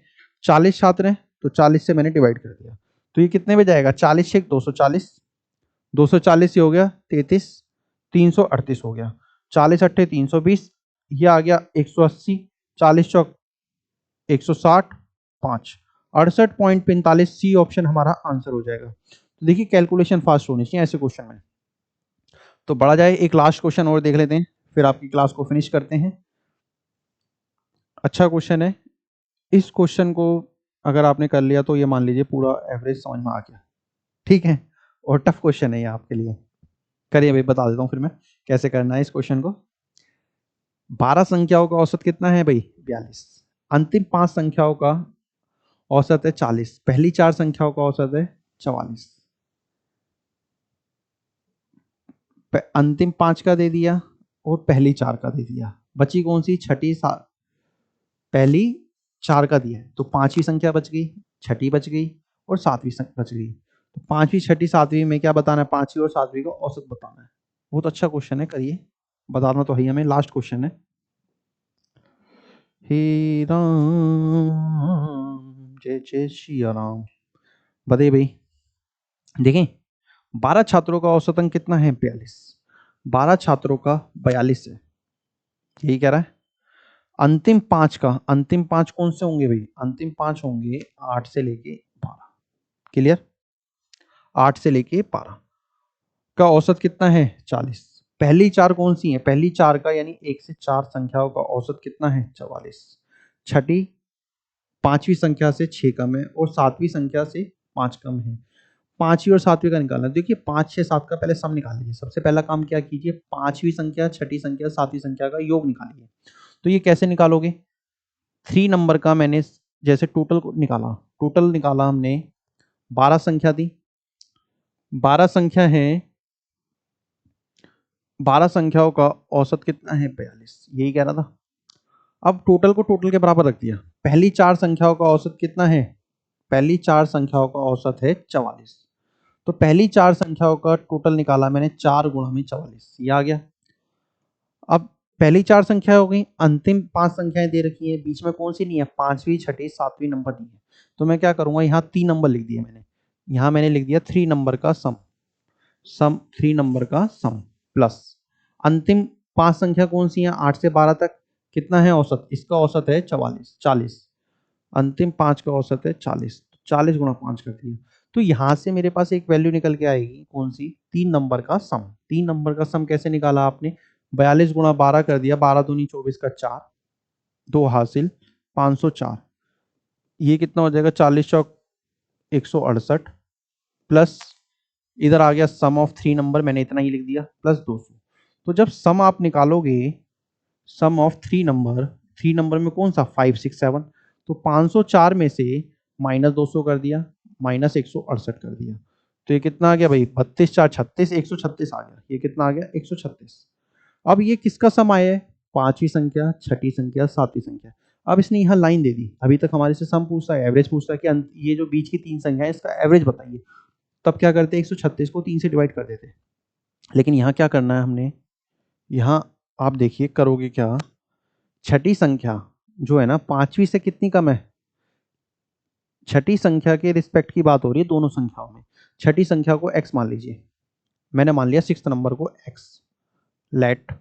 40 छात्र हैं, तो 40 से मैंने डिवाइड कर दिया, तो ये कितने में जाएगा? 40 से 240, 240 ये हो गया 33, 338 हो गया, 40 अट्ठे 320, ये आ गया 180, 40 चौक 160, 5, 68.45 सी ऑप्शन हमारा आंसर हो जाएगा। तो देखिए कैलकुलेशन फास्ट होनी चाहिए ऐसे क्वेश्चन में। तो बढ़ा जाए, एक लास्ट क्वेश्चन और देख लेते हैं, फिर आपकी क्लास को फिनिश करते हैं। अच्छा क्वेश्चन है, इस क्वेश्चन को अगर आपने कर लिया तो ये मान लीजिए पूरा एवरेज समझ में आ गया, ठीक है। और टफ क्वेश्चन है ये आपके लिए, करिए भाई, बता देता हूँ फिर मैं कैसे करना है इस क्वेश्चन को। 12 संख्याओं का औसत कितना है भाई? 42। अंतिम 5 संख्याओं का औसत है 40। पहली 4 संख्याओं का औसत है 44। अंतिम 5 का दे दिया और पहली 4 का दे दिया, बची कौन सी? छठी पहली 4 का दिया है तो पांचवी संख्या बच गई, छठी बच गई और सातवीं संख्या बच गई। तो पांचवी, छठी, सातवीं में क्या बताना है? पांचवी और सातवीं का औसत बताना है। बहुत अच्छा क्वेश्चन है, करिए, बताना तो है ही हमें। लास्ट क्वेश्चन है। हे राम जय जय श्री राम। बताइए भाई, देखें 12 छात्रों का औसत अंक कितना है? 42। 12 छात्रों का 42 है, यही कह रहा है। अंतिम 5 का, अंतिम 5 कौन से होंगे भाई? अंतिम 5 होंगे 8 से लेके 12। क्लियर? 8 से लेके 12 का औसत कितना है? 40। पहली 4 कौन सी है? पहली 4 का यानी 1 से 4 संख्याओं का औसत कितना है? 44। छठी, पांचवी संख्या से 6 कम है और सातवीं संख्या से 5 कम है। पांचवी और सातवीं का निकालना। देखिए 5, 6, 7 का पहले सम निकाल लीजिए। सबसे पहला काम क्या कीजिए? पांचवी संख्या, छठी संख्या, सातवीं संख्या का योग निकालिए। तो ये कैसे निकालोगे? 3 नंबर का मैंने जैसे टोटल निकाला, टोटल निकाला हमने, 12 संख्या थी, 12 संख्या है, 12 संख्याओं का औसत कितना है? 42, यही कह रहा था। अब टोटल को टोटल के बराबर रख दिया। पहली 4 संख्याओं का औसत कितना है? पहली 4 संख्याओं का औसत है 44। तो पहली 4 संख्याओं का टोटल निकाला मैंने, 4 गुणा में 44, ये आ गया। अब पहली 4 संख्या हो गई, अंतिम 5 संख्याएं दे रखी है, बीच में कौन सी नहीं है? पांचवी, छठी, सातवीं नंबर नहीं है। तो मैं क्या करूंगा, यहाँ 3 नंबर लिख दिए मैंने, यहाँ मैंने लिख दिया 3 नंबर का सम, सम 3 नंबर का सम प्लस अंतिम 5 संख्या कौन सी है? 8 से 12 तक कितना है औसत? इसका औसत है 44, 40। अंतिम 5 का औसत है 40, 40 गुणा 5 कर दिया। तो यहाँ से मेरे पास एक वैल्यू निकल के आएगी, कौन सी? 3 नंबर का सम। 3 नंबर का सम कैसे निकाला आपने? 42 गुणा 12 कर दिया, 12 दूनी 24 का 4, 2 हासिल 504। ये कितना हो जाएगा? 40 चौक 168 प्लस इधर आ गया सम ऑफ 3 नंबर, मैंने इतना ही लिख दिया, प्लस 200। तो जब सम आप निकालोगे, सम ऑफ 3 नंबर, 3 नंबर में कौन सा? 5, 6, 7, तो 504 में से माइनस 200 कर दिया, माइनस 168 कर दिया। तो ये कितना आ गया भाई? 32, 4, 36, 136 आ गया। ये कितना आ गया? 136। अब ये किसका सम आया है? पांचवी संख्या, छठी संख्या, सातवीं संख्या। अब इसने यहाँ लाइन दे दी, अभी तक हमारे से सम पूछता है, एवरेज पूछता है कि ये जो बीच की 3 संख्या है इसका एवरेज बताइए। तब क्या करते? 136 को 3 से डिवाइड कर देते। लेकिन यहाँ क्या करना है हमने, यहाँ आप देखिए करोगे क्या, छठी संख्या जो है ना, पांचवी से कितनी कम है? छठी संख्या के रिस्पेक्ट की बात हो रही है दोनों संख्याओं में। छठी संख्या को x मान लीजिए, मैंने मान लिया 6th नंबर को x। लेट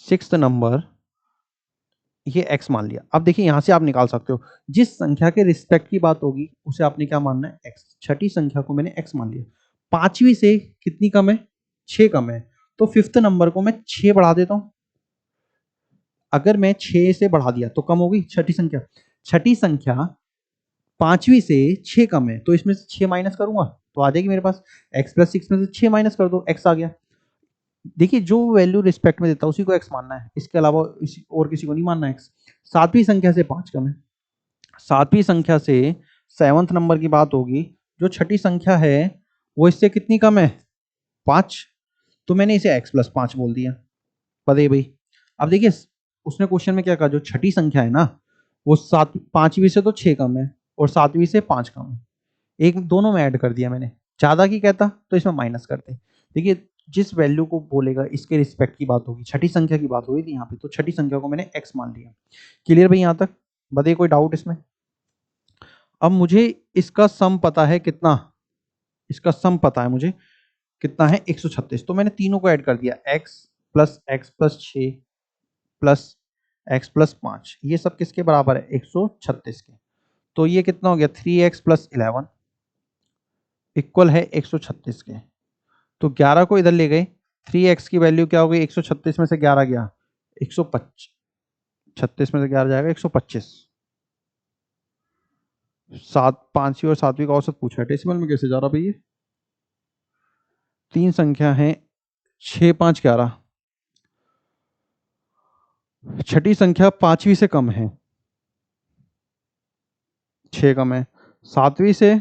6th नंबर ये x मान लिया। अब देखिए यहां से आप निकाल सकते हो, जिस संख्या के रिस्पेक्ट की बात होगी उसे आपने क्या मानना है? x। छठी संख्या को मैंने x मान लिया। पांचवी से कितनी कम है? 6 कम है। तो 5th नंबर को मैं 6 बढ़ा देता हूं। अगर मैं 6 से बढ़ा दिया तो कम होगी छठी संख्या। छठी संख्या पांचवी से 6 कम है, तो इसमें से 6 माइनस करूंगा तो आ जाएगी मेरे पास x प्लस 6 में से 6 माइनस कर दो, x आ गया। देखिए जो वैल्यू रिस्पेक्ट में देता है उसी को x मानना है, इसके अलावा और किसी को नहीं मानना x। सातवीं संख्या से 5 कम है, सातवीं संख्या से 7th नंबर की बात होगी। जो छठी संख्या है वो इससे कितनी कम है? 5। तो मैंने इसे x प्लस 5 बोल दिया। बताइए भाई, अब देखिए उसने क्वेश्चन में क्या कहा, जो छठी संख्या है ना वो पांचवी से तो 6 कम है और सातवीं से 5 कम है, एक दोनों में ऐड कर दिया मैंने। ज्यादा की कहता तो इसमें माइनस करते। देखिए जिस वैल्यू को बोलेगा इसके रिस्पेक्ट की बात होगी, छठी संख्या की बात हो रही थी यहाँ पे, तो छठी संख्या को मैंने x मान लिया। क्लियर भाई यहाँ तक? बताइए कोई डाउट इसमें? अब मुझे इसका सम पता है कितना, इसका सम पता है मुझे कितना है? 136। तो मैंने तीनों को ऐड कर दिया, x plus 6 plus x plus 5, ये सब किसके बराबर है? 136 के। तो ये कितना हो गया 3x प्लस 11 इक्वल है 136 के। तो 11 को इधर ले गए, 3x की वैल्यू क्या हो गई, 136 में से 11 गया 125, 36 में से 11 जाएगा 125। पांचवी और सातवीं का औसत पूछा है, डेसिमल में कैसे जा रहा भाई ये? तीन संख्या है 6 5 11, छठी संख्या पांचवी से कम है, 6 कम है, सातवीं से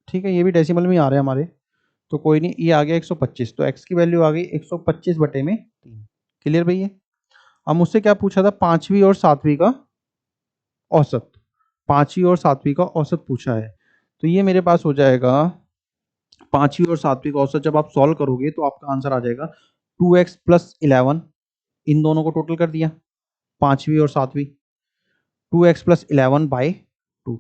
ठीक है, ये भी डेसिमल में ही आ रहे हैं हमारे, तो कोई नहीं, ये आ गया 125, तो x की वैल्यू आ गई 125 बटे में 3। क्लियर भैया? अब मुझसे क्या पूछा था, पांचवी और सातवीं का औसत, पांचवी और सातवीं का औसत पूछा है। तो ये मेरे पास हो जाएगा पांचवी और सातवीं का औसत, जब आप सॉल्व करोगे तो आपका आंसर आ जाएगा 2x प्लस 11, इन दोनों को टोटल कर दिया, पांचवी और सातवीं, 2x प्लस 11 बाई 2।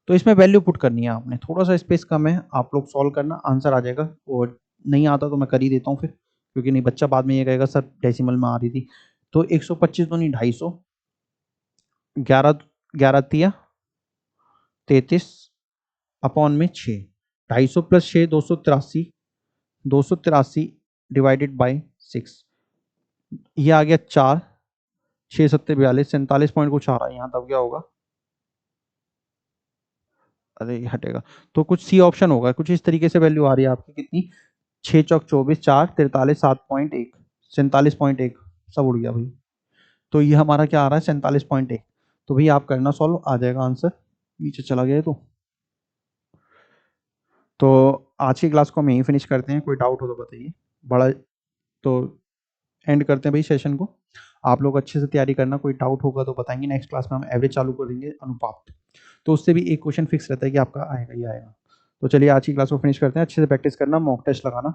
तो इसमें वैल्यू पुट करनी है आपने, थोड़ा सा स्पेस कम है, आप लोग सॉल्व करना, आंसर आ जाएगा। और नहीं आता तो मैं कर ही देता हूँ फिर, क्योंकि नहीं बच्चा बाद में ये कहेगा सर डेसिमल में आ रही थी। तो 125 तो नहीं, 250, 11 11 तिया 33 अपॉन में 6, 250 प्लस 6 283, 283 डिवाइडेड बाई 6, ये आ गया 4, 6 7 42, 47 पॉइंट कुछ आ रहा है यहाँ, तब क्या होगा, अरे ये हटेगा, तो कुछ सी ऑप्शन होगा, कुछ इस तरीके से वैल्यू आ रही है आपकी कितनी, 6 चौक 24, 4 43 7.1, 47.1, सब उड़ गया भाई। तो ये हमारा क्या आ रहा है 47.1। तो भाई आप करना सॉल्व, आ जाएगा आंसर, नीचे चला गया तो आज की क्लास को हम यहीं फिनिश करते हैं, कोई डाउट हो तो बताइए। बड़ा तो एंड करते हैं भाई सेशन को, आप लोग अच्छे से तैयारी करना, कोई डाउट होगा तो बताएंगे। नेक्स्ट क्लास में हम एवरेज चालू कर देंगे, अनुपात, तो उससे भी एक क्वेश्चन फिक्स रहता है कि आपका आएगा ही आएगा। तो चलिए आज की क्लास को फिनिश करते हैं, अच्छे से प्रैक्टिस करना, मॉक टेस्ट लगाना।